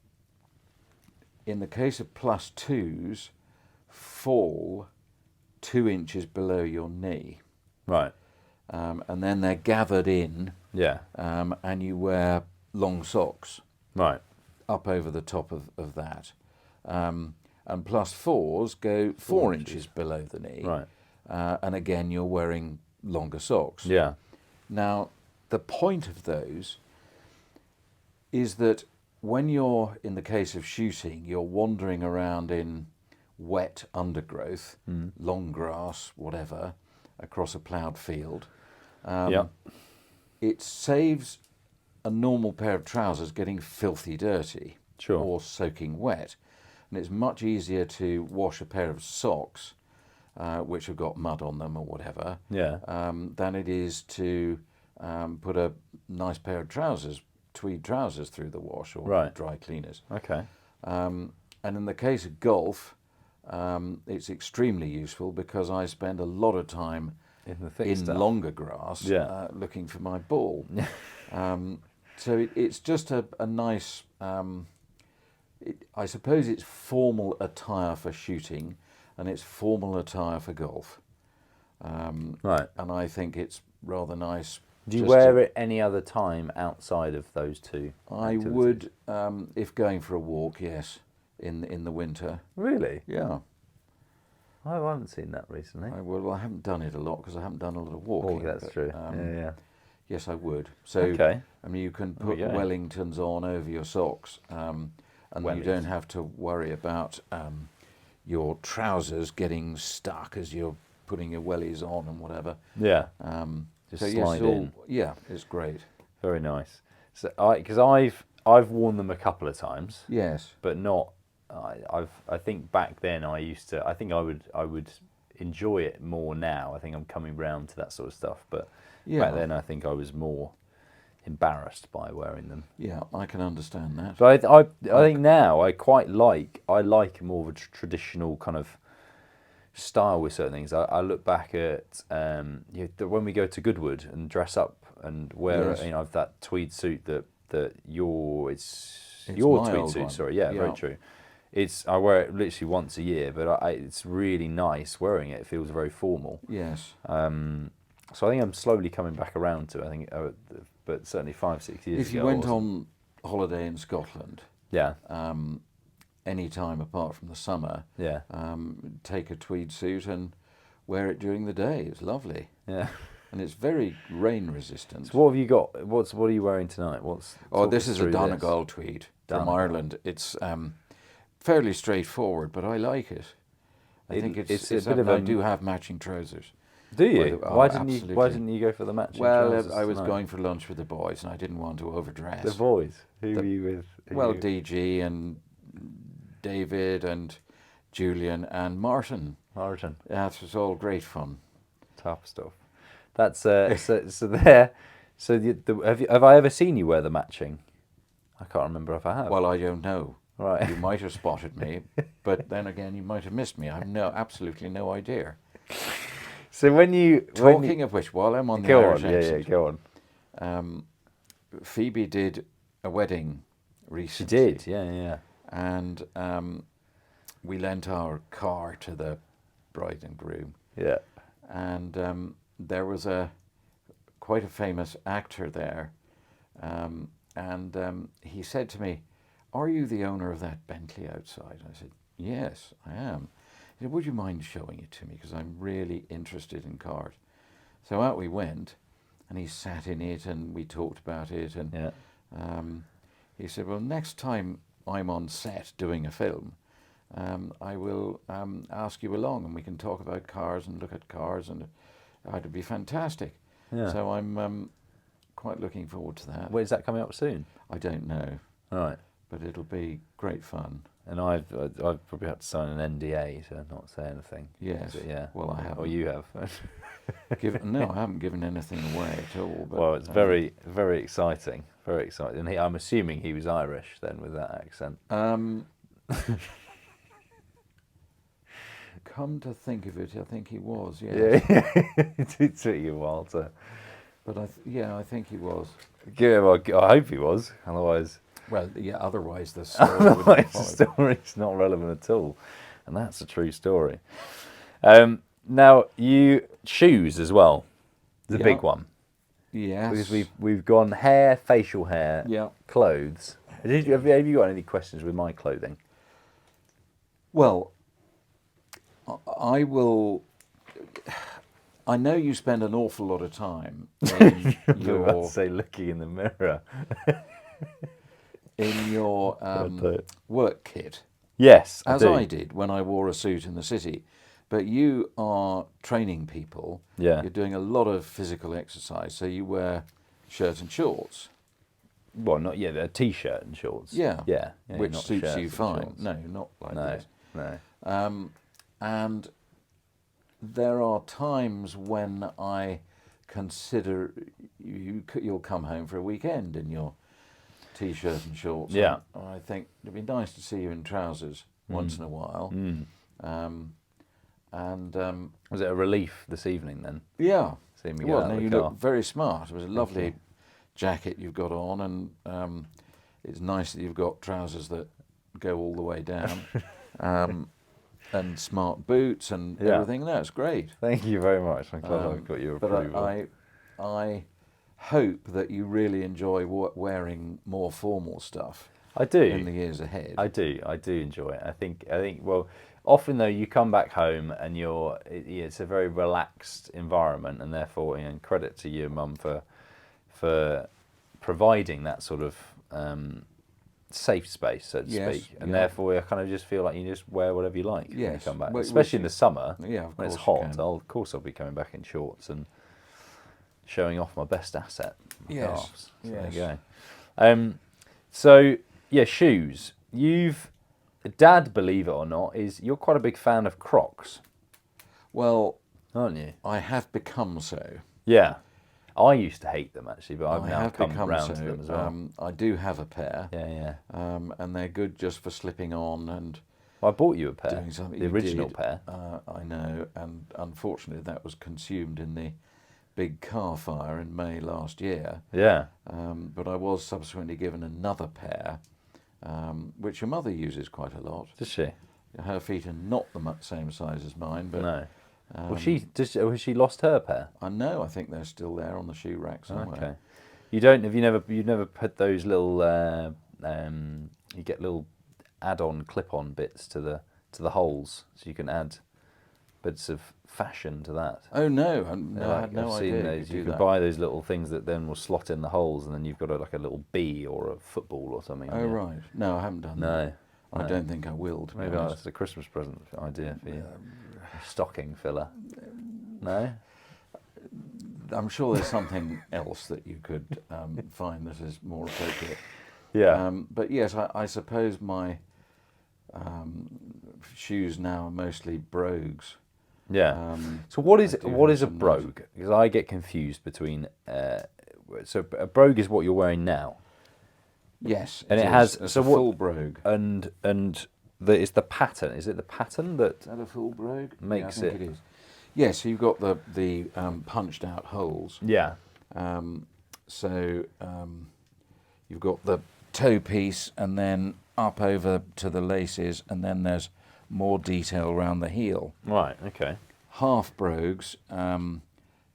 in the case of +2s, fall 2 inches below your knee. Right. And then they're gathered in. Yeah. And you wear long socks. Right. Up over the top of that. And +4s go 4 inches below the knee. Right. And again, you're wearing longer socks. Yeah. Now, the point of those is that when you're, in the case of shooting, you're wandering around in wet undergrowth, long grass, whatever, across a ploughed field. It saves a normal pair of trousers getting filthy dirty. Sure. Or soaking wet. And it's much easier to wash a pair of socks, which have got mud on them or whatever, than it is to put a nice pair of trousers, tweed trousers, through the wash or dry cleaners. Okay. And in the case of golf, it's extremely useful because I spend a lot of time in longer grass looking for my ball. So it's just a nice... I suppose it's formal attire for shooting, and it's formal attire for golf. Right. And I think it's rather nice. Do you wear it any other time outside of those two? I would, if going for a walk, yes, in the winter. Really? Yeah. I haven't seen that recently. Well, I haven't done it a lot because I haven't done a lot of walking. Oh, that's true. Yeah. Yes, I would. So, I mean, you can put Wellingtons on over your socks. And you don't have to worry about your trousers getting stuck as you're putting your wellies on and whatever. Yeah. Just slide in. Yeah, it's great. Very nice. So, because I've worn them a couple of times. Yes. But not. I think back then I used to. I think I would enjoy it more now. I think I'm coming round to that sort of stuff. But back then I think I was more embarrassed by wearing them. Yeah, I can understand that. But I think now I like more of a traditional kind of style with certain things. I look back at when we go to Goodwood and dress up and wear I've that tweed suit that your tweed suit. Sorry, very true. I wear it literally once a year, but it's really nice wearing it. It feels very formal. Yes. So I think I'm slowly coming back around to it. I think. But certainly 5-6 years ago. If you went on holiday in Scotland, any time apart from the summer, take a tweed suit and wear it during the day. It's lovely. Yeah. And it's very rain resistant. So what have you got? What are you wearing tonight? This is a Donegal tweed from Ireland. It's fairly straightforward, but I like it. I think it's a bit of I do have matching trousers. Do you? Why didn't absolutely. you go for the matching Well, trousers I was tonight? going for lunch with the boys, and I didn't want to overdress. The boys. Who were you with? Well, DG and David and Julian and Martin. Martin. That was all great fun. Top stuff. That's so there. So have I ever seen you wear the matching? I can't remember if I have. Well, I don't know. Right. You might have spotted me, but then again, you might have missed me. I have absolutely no idea. So Talking of which, while I'm on the go Irish on, accent, go on. Phoebe did a wedding recently. She did, yeah. And we lent our car to the bride and groom. Yeah. And there was quite a famous actor there, and he said to me, "Are you the owner of that Bentley outside?" I said, "Yes, I am." He said, "Would you mind showing it to me, because I'm really interested in cars?" So out we went, and he sat in it, and we talked about it, and he said, "Well, next time I'm on set doing a film, I will ask you along, and we can talk about cars and look at cars, and it'd be fantastic." Yeah. So I'm quite looking forward to that. When's that coming up soon? I don't know, Right. but it'll be great fun. And I've probably had to sign an NDA to not say anything. Yes. Yeah. Well, I haven't. Or you have. No, I haven't given anything away at all. But, Well, it's very, very exciting. Very exciting. And I'm assuming he was Irish then, with that accent. Come to think of it, I think he was. Yes. Yeah. It took you a while to. But I think he was. Yeah, well, I hope he was. Otherwise. Well, yeah. Otherwise, the story would Otherwise, the story's not relevant at all, and that's a true story. Now, shoes as well, the big one. Yes. Because we've gone hair, facial hair, clothes. Have you got any questions with my clothing? Well, I will. I know you spend an awful lot of time in your say looking in the mirror. in your work kit. Yes, as I did when I wore a suit in the city. But you are training people. Yeah. You're doing a lot of physical exercise, so you wear shirt and shorts. Well, not yet. A t-shirt and shorts. Yeah. Yeah. Which not suits you shirts and fine. shorts. No, not like this. No. And there are times when I consider you'll come home for a weekend in your t-shirt and shorts. Yeah. And I think it'd be nice to see you in trousers once in a while. Was it a relief this evening then? Yeah. Seeing me Well, out no, of the you car? look very smart. It was a lovely jacket you've got on, and it's nice that you've got trousers that go all the way down, and smart boots and everything. No, it's great. Thank you very much. I'm glad I've got your approval. But I hope that you really enjoy wearing more formal stuff. I do. In the years ahead. I do enjoy it. I think. Well, often though, you come back home and it's a very relaxed environment, and therefore, credit to your mum for providing that sort of safe space, so to speak. And therefore, I kind of just feel like you just wear whatever you like when you come back, especially in the summer. Yeah, when it's hot. Of course, I'll be coming back in shorts and showing off my best asset. Calves. So there you go. So yeah, shoes. Dad, believe it or not, you're quite a big fan of Crocs. Well, aren't you? I have become so. Yeah. I used to hate them actually, but I've now come become round to them as well. I do have a pair. Yeah. And they're good just for slipping on and. Well, I bought you a pair. Doing something. The original pair. I know, and unfortunately that was consumed in the big car fire in May last year. Yeah. But I was subsequently given another pair, which your mother uses quite a lot. Does she? Her feet are not the same size as mine, but no. Has she lost her pair? I know. I think they're still there on the shoe rack somewhere. Okay. You've never put those little you get little add-on clip-on bits to the holes, so you can add bits of fashion to that. Oh no, I had no I've idea. seen those. You could buy those little things that then will slot in the holes, and then you've got like a little bee or a football or something. Oh right. No, I haven't done that. I don't think I will, to be Maybe honest. that's a Christmas present idea for you. A stocking filler. No? I'm sure there's something else that you could find that is more appropriate. Yeah. But yes, I suppose my shoes now are mostly brogues. Yeah. So what is I do what have is a some nice- brogue? Because I get confused between. So a brogue is what you're wearing now, Yes, and it is. has It's so a what full brogue. and it's the pattern. Is it the pattern that Is that a full brogue? makes yeah, I think it? it is. Yes, so you've got the punched out holes. Yeah. So you've got the toe piece, and then up over to the laces, and then there's more detail around the heel. Right. Okay. Half brogues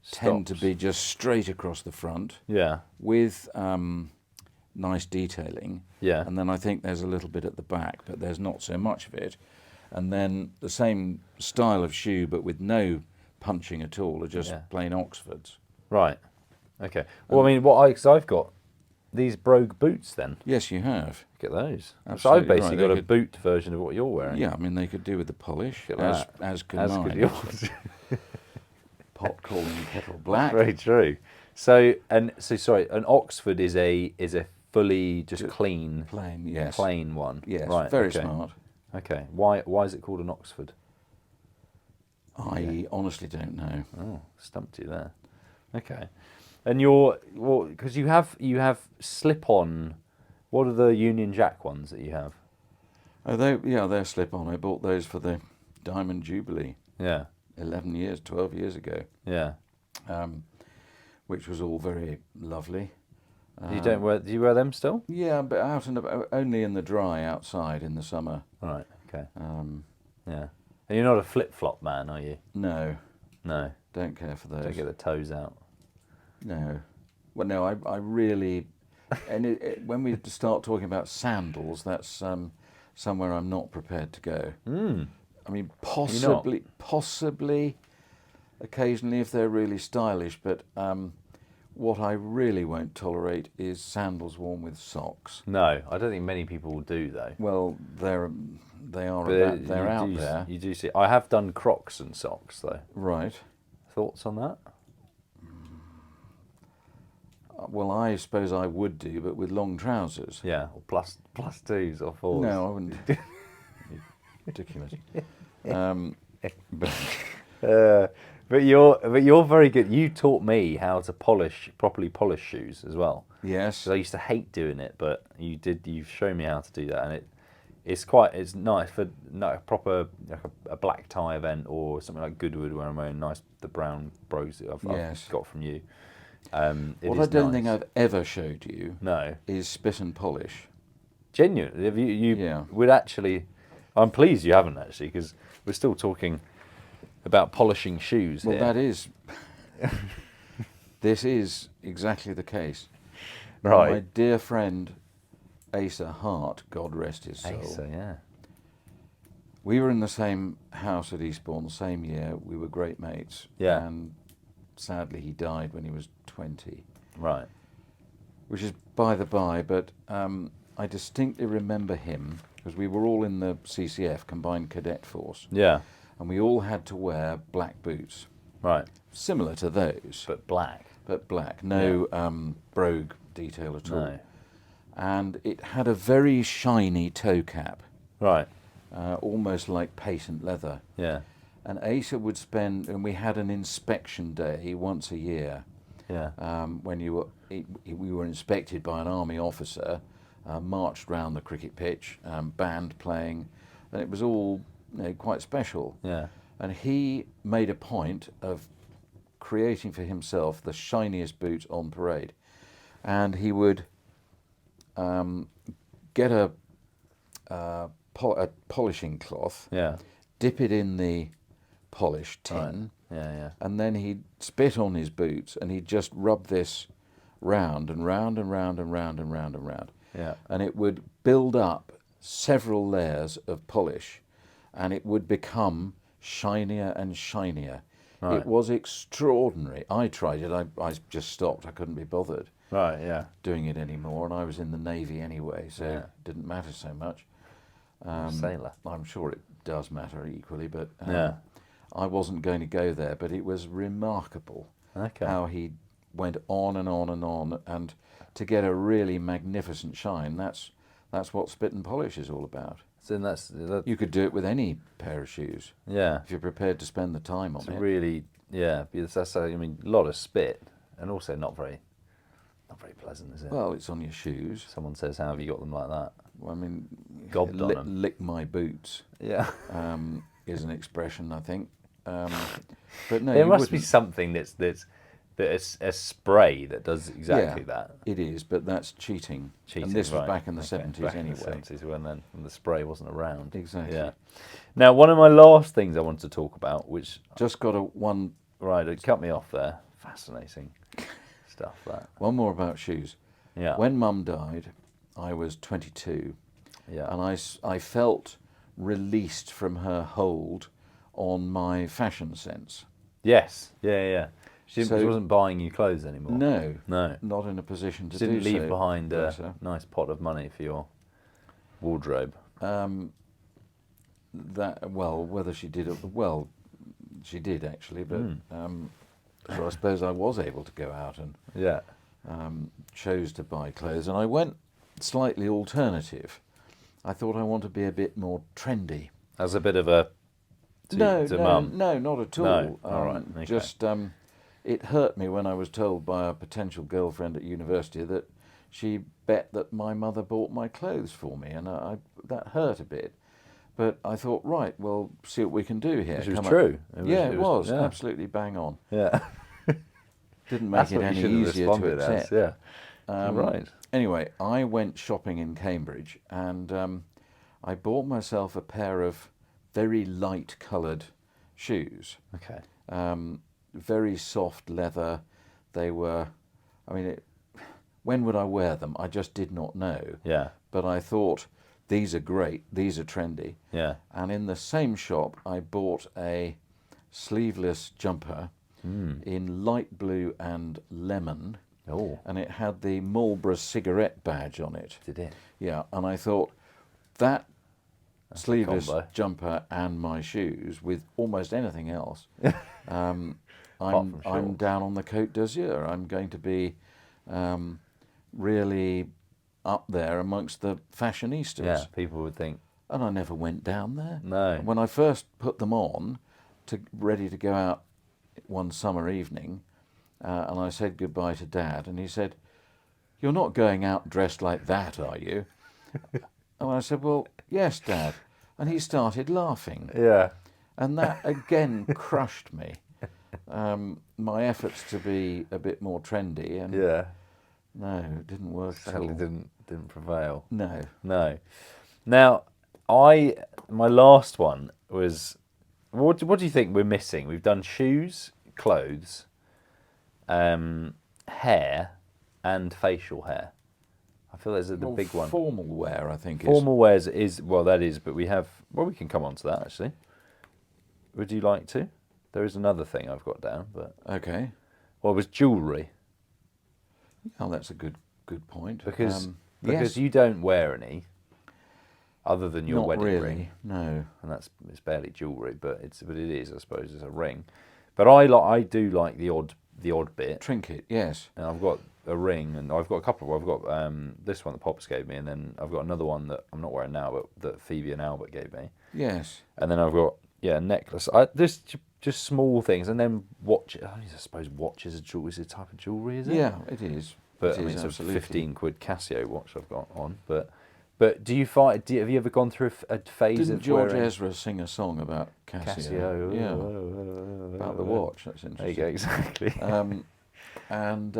tend to Stops. be just straight across the front Yeah. with nice detailing. Yeah. And then I think there's a little bit at the back, but there's not so much of it. And then the same style of shoe, but with no punching at all, are just Yeah. plain Oxfords. Right. Okay. Well, I mean, because I've got these brogue boots. Then Yes, you have. look at those. So I've Absolutely basically right. They got a could- boot version of what you're wearing. Yeah, I mean, they could do with the polish, Look at that. as could As mine. could yours. Pot calling kettle black. Very true. So sorry, an Oxford is a fully just clean Plain, yes. plain one. Yes, Right. very okay. smart. Okay. Why is it called an Oxford? I honestly don't know. Oh, stumped you there. Okay. And because you have slip on. What are the Union Jack ones that you have? Oh, they're slip on. I bought those for the Diamond Jubilee Yeah. 12 years ago, Yeah. which was all very lovely. Do you wear them still? Yeah, but out and about, only in the dry outside in the summer. Right. Okay. Um, Yeah. And you're not a flip flop man, are you? no, No. don't care for those. Don't get the toes out. No. Well, no, I really... And when we start talking about sandals, that's somewhere I'm not prepared to go. I mean, possibly, occasionally if they're really stylish, but what I really won't tolerate is sandals worn with socks. No, I don't think many people will do though. Well, they are But out there. You do see. I have done Crocs and socks though. Right. Thoughts on that? Well, I suppose I would do, but with long trousers. Yeah, or plus twos or fours. No, I wouldn't. Ridiculous. But you're very good. You taught me how to properly polish shoes as well. Yes. 'Cause I used to hate doing it, but you've shown me how to do that, and it's nice for a proper like a black tie event or something like Goodwood where I'm wearing the brown brogues that Yes. I've got from you. What I don't think I've ever showed you No, is spit and polish. genuinely. Have you Yeah. would actually. I'm pleased you haven't actually, because we're still talking about polishing shoes Well, here. that is. This is exactly the case. Right. My dear friend Asa Hart, God rest his soul. Asa, yeah. We were in the same house at Eastbourne the same year. We were great mates. Yeah. And sadly, he died when he was 20. Right. Which is by the by, but I distinctly remember him because we were all in the CCF, Combined Cadet Force, Yeah. and we all had to wear black boots, Right. similar to those, But black. but black, no brogue detail at all. No. And it had a very shiny toe cap, Right. almost like patent leather. Yeah. And Asa would spend, and we had an inspection day once a year, Yeah. when we were inspected by an army officer, marched round the cricket pitch, band playing, and it was all quite special. Yeah. And he made a point of creating for himself the shiniest boot on parade, and he would get a polishing cloth, Yeah. dip it in the polish tin, Right. Yeah. and then he'd spit on his boots and he'd just rub this round and round and round and round and round and round. Yeah. And it would build up several layers of polish and it would become shinier and shinier. Right. It was extraordinary. I tried it. I just stopped. I couldn't be bothered Right. Yeah. doing it anymore, and I was in the Navy anyway, so Yeah. it didn't matter so much. Sailor. I'm sure it does matter equally, but Yeah. I wasn't going to go there. But it was remarkable Okay. how he went on and on and on, and to get a really magnificent shine, that's what spit and polish is all about. So that, You could do it with any pair of shoes yeah. if you're prepared to spend the time on It's it. really, yeah, because that's, I mean, a lot of spit, and also not very pleasant, is it? Well, it's on your shoes. Someone says, "How have you got them like that?" I mean, Gobbed on 'em. lick my boots Yeah. is an expression, I think. But no, There you must be wouldn't. something that's a spray that does exactly Yeah, that. it is, but that's cheating. Cheating, And this was right. back in the Okay, 70s back anyway. In the 70s when the spray wasn't around. Exactly. Yeah. Now, one of my last things I wanted to talk about, which Just got one it cut me off there. Fascinating stuff. That. one more about shoes. Yeah. When Mum died, I was 22, Yeah. and I felt released from her hold on my fashion sense. Yes. Yeah. She So- wasn't buying you clothes anymore. No, No. not in a position to She didn't do leave so. behind a bless her. nice pot of money for your wardrobe. Whether she did it, well, she did actually, but Hmm. so I suppose I was able to go out and Yeah. chose to buy clothes, and I went slightly alternative. I thought I want to be a bit more trendy. As a bit of a to mum. No, not at all. No, all right, okay. Just it hurt me when I was told by a potential girlfriend at university that she bet that my mother bought my clothes for me, and that hurt a bit. But I thought, right, well, see what we can do here. Which was Come on. true. It was yeah. absolutely bang on. Yeah. Didn't make That's it what you any should have easier to responded as. accept. Yeah. Right. Anyway, I went shopping in Cambridge, and I bought myself a pair of very light-coloured shoes. Okay. Very soft leather. They were, when would I wear them? I just did not know. Yeah. But I thought, these are great, these are trendy. Yeah. And in the same shop, I bought a sleeveless jumper in light blue and lemon, Oh. and it had the Marlboro cigarette badge on it. Did it? Yeah, and I thought, that That's a sleeveless combo. jumper and my shoes with almost anything else, from I'm shorts. down on the Côte d'Azur. I'm going to be really up there amongst the fashionistas. Yeah. People would think, And I never went down there. no. When I first put them on, ready to go out one summer evening, and I said goodbye to Dad, and he said, "You're not going out dressed like that, are you?" And I said, "Well, yes, Dad." And he started laughing. Yeah. And that again crushed me. My efforts to be a bit more trendy, and Yeah. no, it didn't work at Sadly, all. didn't prevail. No. No. Now, my last one was, what do you think we're missing? We've done shoes, clothes, hair, and facial hair. I feel there's the Well, big one. Formal wear, I think, Formal wears is, well, that is, but we can come on to that actually. Would you like to? There is another thing I've got down, but, is. Okay. well, it was jewellery. Oh, that's a good point. Because yes, you don't wear any, other than your not wedding really. ring. No. And it's barely jewellery, but it is, I suppose, it's a ring. But I do like the odd bit, Trinket, yes. and I've got a ring, and I've got a couple. I've got this one that Pops gave me, and then I've got another one that I'm not wearing now, but that Phoebe and Albert gave me, Yes. and then I've got a necklace. Just small things, and then watch. I suppose watches is a type of jewellery, is it? Yeah, it is. But It I mean, is, it's a absolutely. 15 quid Casio watch I've got on. But do you find? Have you ever gone through a phase Didn't of George wearing Ezra sing a song about Casio? Casio? Yeah. About the watch. That's There you interesting. go, exactly. And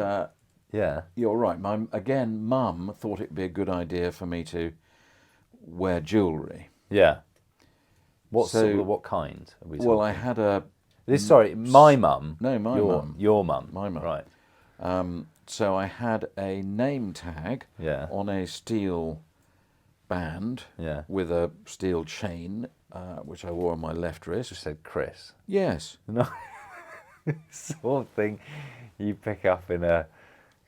Yeah. you're right. Mum thought it'd be a good idea for me to wear jewellery. Yeah. So- What kind are we Well, I talking? had a Sorry, my mum. no, my your, mum. Your mum. My mum. Right. So I had a name tag Yeah. on a steel band Yeah. with a steel chain, which I wore on my left wrist. Just said Chris. Yes. No. Sort of thing you pick up in a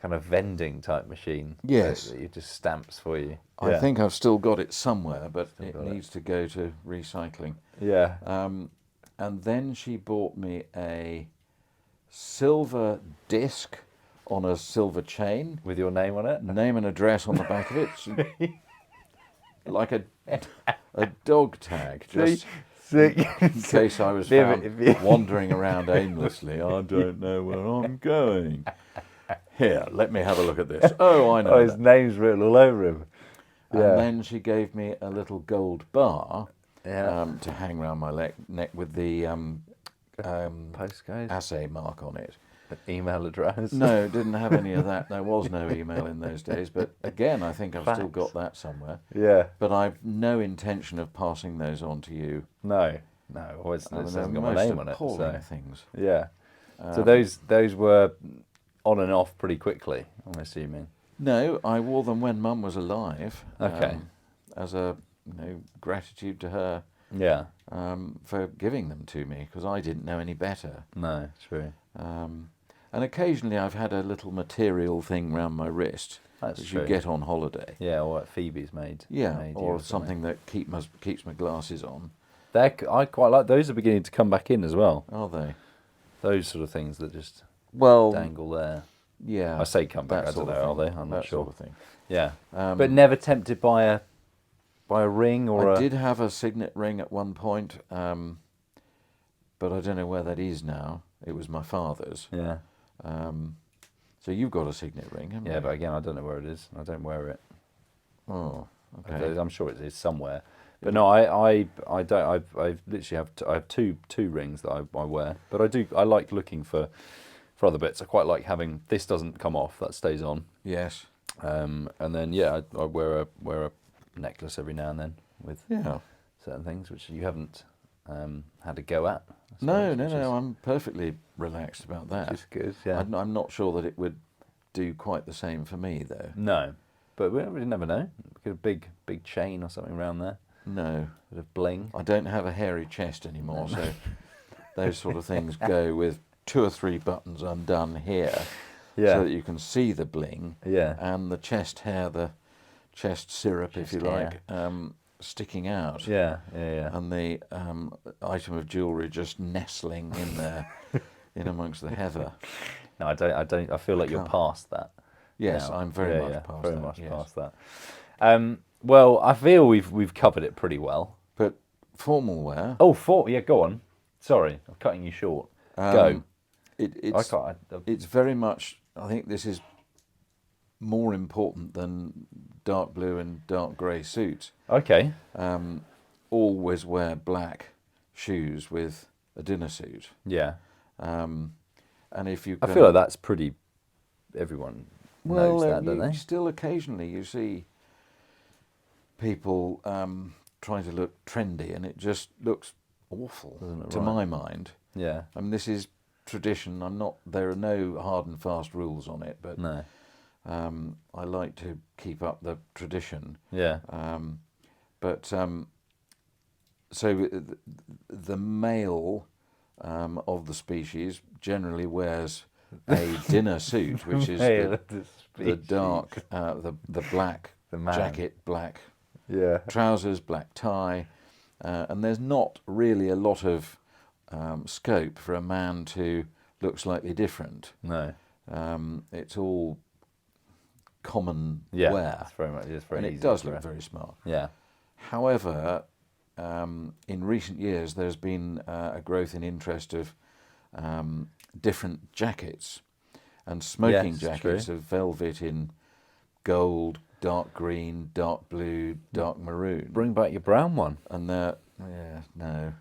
kind of vending type machine. Yes. That it just stamps for you. I Yeah. think I've still got it somewhere, but it got it. needs to go to recycling. Yeah. And then she bought me a silver disc on a silver chain, With your name on it. name and address on the back of it, like a dog tag, just in case I was found wandering around aimlessly. I don't know where I'm going. Here, let me have a look at this. Oh, I know. Oh, his name's written all over him. And Yeah. then she gave me a little gold bar Yeah. to hang around my neck with the Postcode. assay mark on it. Email address. No, didn't have any of that. There was no email in those days. But again, I think I've still Fax. got that somewhere. Yeah. But I've no intention of passing those on to you. No. Well, it I mean, hasn't they're got my most name on it. appalling So things. yeah. So those were on and off pretty quickly, I'm assuming. No, I wore them when Mum was alive. Okay. As a gratitude to her Yeah. for giving them to me, because I didn't know any better. No, true. And occasionally I've had a little material thing round my wrist, That's which true. you get on holiday. Yeah, or what Phoebe's made. Yeah, made you or something that keeps my glasses on. I quite like those. Are beginning to come back in as well. Are they? Those sort of things that just Well, dangle there. yeah. I say come back. that I don't sort know. of Are thing. they? I'm not That sure. sort of thing. Yeah, but never tempted by a ring or I did have a signet ring at one point, but I don't know where that is now. It was my father's. Yeah. So you've got a signet ring, haven't you? Yeah, but again, I don't know where it is. I don't wear it. Oh, okay. I'm sure it is somewhere. But no, I don't. I literally have two rings that I wear. But I like looking for other bits. I quite like having this doesn't come off, that stays on. Yes. And then yeah, I wear a necklace every now and then with Yeah. certain things which you haven't had a go at. I No, suppose, which is- I'm perfectly relaxed about that. which is good. Yeah. I'm not sure that it would do quite the same for me, though. No, but we never know. Get a big chain or something around there. No, Bit of bling. I don't have a hairy chest anymore, so those sort of things go with 2 or 3 buttons undone here, Yeah. so that you can see the bling, Yeah. and the chest hair, the chest syrup, if you Chest like, sticking out. Yeah. And the item of jewellery just nestling in there, in amongst the heather. No, I don't. I feel like you're can't. past that. Yes, now. I'm very much Yeah, past very that. much yes. past that. Well, I feel we've covered it pretty well. But formal wear. Oh, yeah, go on. Sorry, I'm cutting you short. Go. It's it's very much. I think this is more important than dark blue and dark grey suits. Okay. Always wear black shoes with a dinner suit. Yeah. And if you I can, feel like that's pretty. Everyone knows that, don't they? still occasionally you see people trying to look trendy, and it just looks awful Doesn't it, to right? my mind. Yeah. I mean, this is tradition. There are no hard and fast rules on it, but No. I like to keep up the tradition. Yeah. So the male of the species generally wears a dinner suit, which is the dark, the black man. jacket, black Yeah. trousers, black tie, and there's not really a lot of scope for a man to look slightly different. No. It's all common Yeah. wear, It's very much. It's very and easy. it does to look wear. very smart. Yeah. However, in recent years, there's been a growth in interest of different jackets, and smoking Yes, jackets true. of velvet in gold, dark green, dark blue, dark maroon. Bring back your brown one. And they're, no,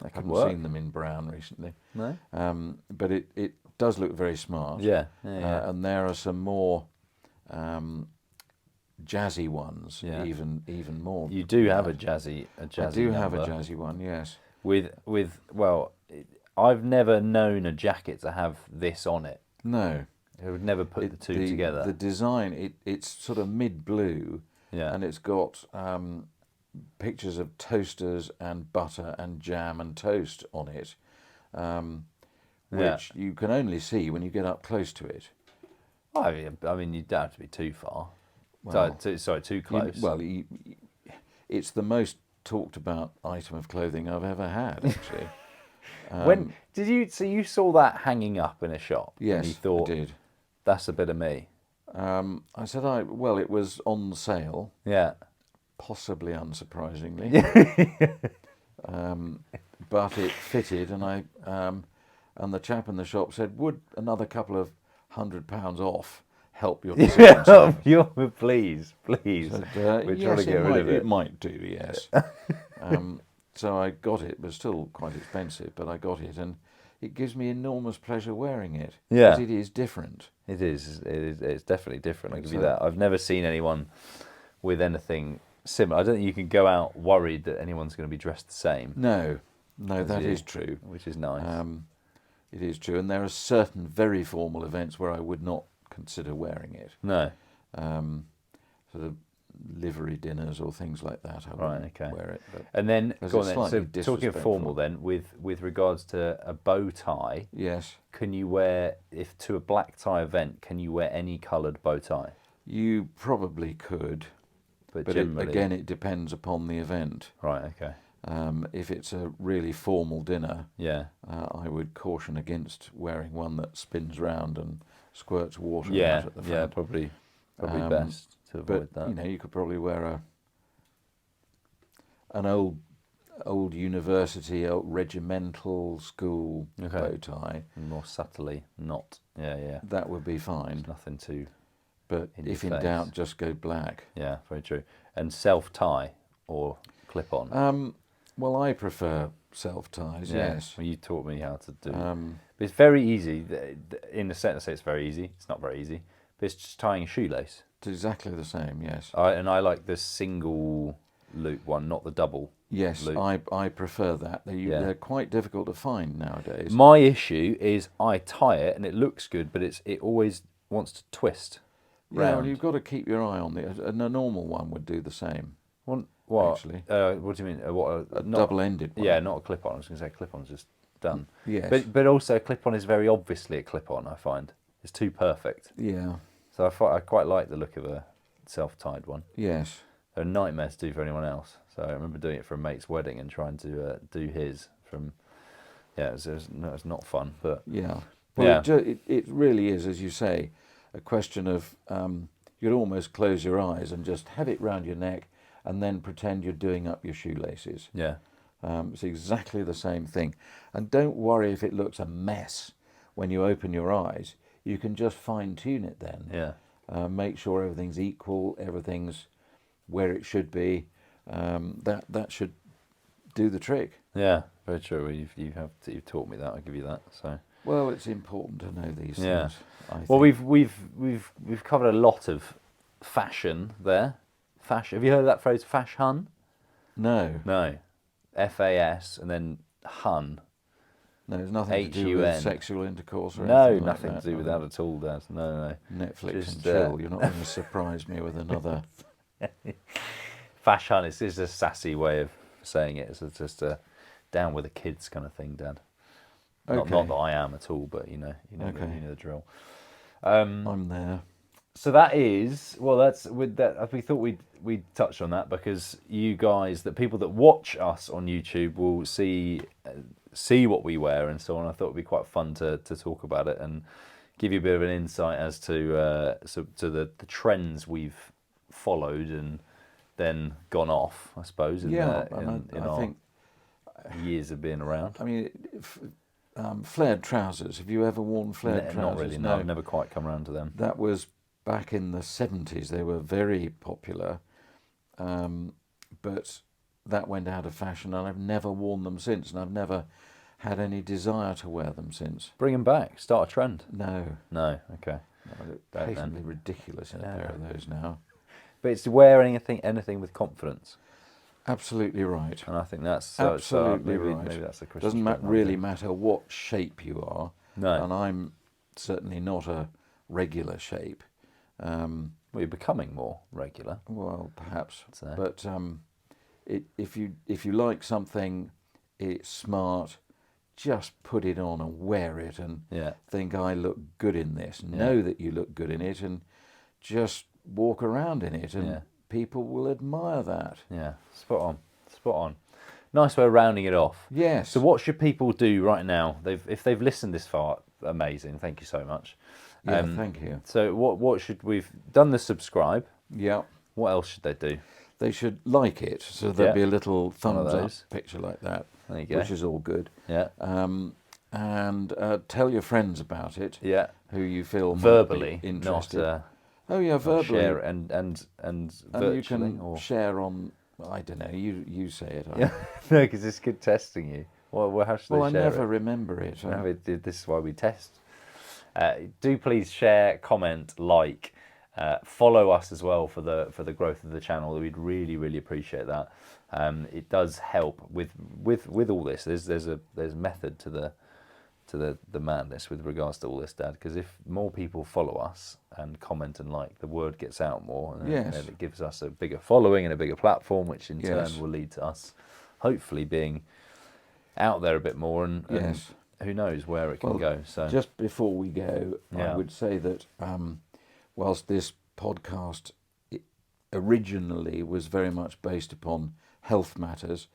I could haven't work. seen them in brown recently. No. But it does look very smart. Yeah. Yeah. And there are some more jazzy ones, Yeah. even more. You do have a jazzy. I do have a number. jazzy one, yes. I've never known a jacket to have this on it. No. I would never put the two together. The design, it's sort of mid-blue, Yeah. and it's got pictures of toasters and butter and jam and toast on it, which you can only see when you get up close to it. I mean, you don't have to be too far. Well, Too close. It's the most talked about item of clothing I've ever had, actually. When did you? So you saw that hanging up in a shop, Yes, and you thought, I did. "That's a bit of me." I said, well, it was on sale, Yeah. possibly unsurprisingly, but it fitted, and the chap in the shop said, would another couple of £100 off help your decision? Yeah. You're please. Said, We're trying yes, to get rid of it. It might do, yes. So I got it. It was still quite expensive, but I got it, and it gives me enormous pleasure wearing it. Yeah. Because it is different. It is. It's definitely different. I'll give you that. I've never seen anyone with anything similar. I don't think you can go out worried that anyone's going to be dressed the same. No, that is true. Which is nice. It is true, and there are certain very formal events where I would not consider wearing it. No. Sort of livery dinners or things like that. I wouldn't wear it. But and then, go on then. So talking of disrespectful. formal then, with regards to a bow tie, yes, can you wear, if to a black tie event, can you wear any coloured bow tie? you probably could, but generally, it depends upon the event. right, okay. If it's a really formal dinner, Yeah. I would caution against wearing one that spins round and squirts water Yeah, out at the front. yeah, probably best to avoid But that. you could probably wear an old university, old regimental school bow tie. More subtly, not. Yeah. That would be fine. There's nothing too. But if in doubt, just go black. Yeah, very true. And self tie or clip on. Well, I prefer self ties. Yeah. Yes. Well, you taught me how to do. But it's very easy. In a sense, I say it's very easy. It's not very easy. But it's just tying a shoelace. It's exactly the same. Yes. I like the single loop one, not the double. Yes, loop. I prefer that. They're quite difficult to find nowadays. My issue is I tie it and it looks good, but it always wants to twist. Yeah, well, you've got to keep your eye on it. A normal one would do the same. What? Actually, what do you mean? A double-ended one. Yeah, not a clip-on. I was going to say clip-on's just done. Yes. But also a clip-on is very obviously a clip-on. I find it's too perfect. Yeah. So I quite like the look of a self-tied one. Yes. They're a nightmare to do for anyone else. So I remember doing it for a mate's wedding and trying to do his from. Yeah, it's not fun, but yeah. Well, it really is, as you say, a question of you'd almost close your eyes and just have it round your neck, and then pretend you're doing up your shoelaces. Yeah. It's exactly the same thing, and don't worry if it looks a mess when you open your eyes. You can just fine tune it then. Yeah. Make sure everything's equal, everything's where it should be. That should do the trick. Yeah, very true. You've taught me that. I'll give you that. So. Well, it's important to know these things. Well, we've covered a lot of fashion there. Fashion. Have you heard of that phrase, fash-hun? No. No. F-A-S and then hun. No, there's nothing to do with sexual intercourse or anything No, like nothing that. to do with that at all, Dad. No. Netflix Just, and chill. You're not going to surprise me with another. Fash-hun is a sassy way of saying it. It's just a down with the kids kind of thing, Dad. Okay. Not that I am at all, but you know the drill. I'm there. So that is that's with that. We thought we'd touch on that because you guys, the people that watch us on YouTube, will see what we wear and so on. I thought it'd be quite fun to talk about it and give you a bit of an insight as to the trends we've followed and then gone off, I suppose. I think years of being around. I mean, flared trousers. Have you ever worn flared trousers? Not really. No, I've never quite come around to them. That was back in the 70s. They were very popular, but that went out of fashion, and I've never worn them since, and I've never had any desire to wear them since. Bring them back. Start a trend. No. Okay. I look patently ridiculous in a pair of those now. But it's to wear anything with confidence. Absolutely right. And I think that's absolutely maybe, right. Maybe that's the Christmas. Doesn't really matter what shape you are. No. And I'm certainly not a regular shape. Well, you're becoming more regular. Well, perhaps. So. But if you like something, it's smart, just put it on and wear it and Yeah. think I look good in this. Know that you look good in it and just walk around in it, and people will admire that. Yeah. Spot on. Spot on. Nice way of rounding it off. Yes. So what should people do right now? If they've listened this far, amazing. Thank you so much. Yeah, thank you. So what should we've done the subscribe? Yeah. What else should they do? They should like it, so there'll be a little thumbs up those. picture like that, There you go. which is all good. Yeah. And tell your friends about it. Yeah. Who you feel might Verbally, be interested. not oh yeah, verbally. share and virtually, you can or share on. I don't know. You say it. yeah, no, because it's good testing you. Well, how should Well, they I share never it? remember it. No, this is why we test. Do please share, comment, like, follow us as well for the growth of the channel. We'd really appreciate that. It does help with all this. There's method to the madness with regards to all this, Dad. Because if more people follow us and comment and like, the word gets out more, and Yes. then it gives us a bigger following and a bigger platform, which in Yes. turn will lead to us hopefully being out there a bit more, and Yes. who knows where it can go. So Just before we go, Yeah. I would say that whilst this podcast originally was very much based upon health matters,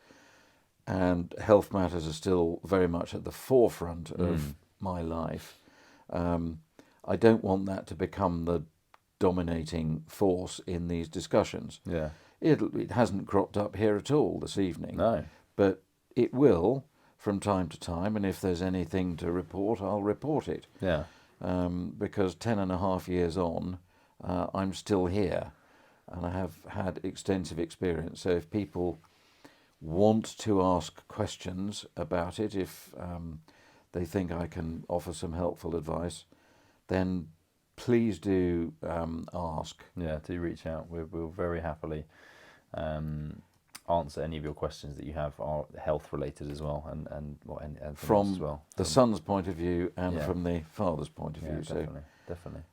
and health matters are still very much at the forefront of my life, I don't want that to become the dominating force in these discussions. yeah, It hasn't cropped up here at all this evening. no, But it will from time to time, and if there's anything to report, I'll report it. yeah, Because 10.5 years on, I'm still here, and I have had extensive experience. So if people want to ask questions about it, if they think I can offer some helpful advice, then please do ask. yeah. Do reach out. We'll very happily answer any of your questions that you have, are health related as well, and From as well. the son's point of view and Yeah. from the father's point of Yeah, view. definitely.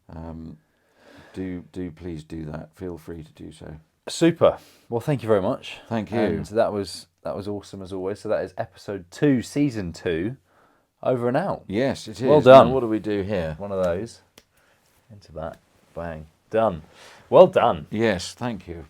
So do please do that. Feel free to do so. Super. Well, thank you very much. Thank you. And that was awesome as always. So that is episode 2, season 2, over and out. Yes, it is. Well done. Now, what do we do here? One of those into that. Bang. Done. Well done. Yes, thank you.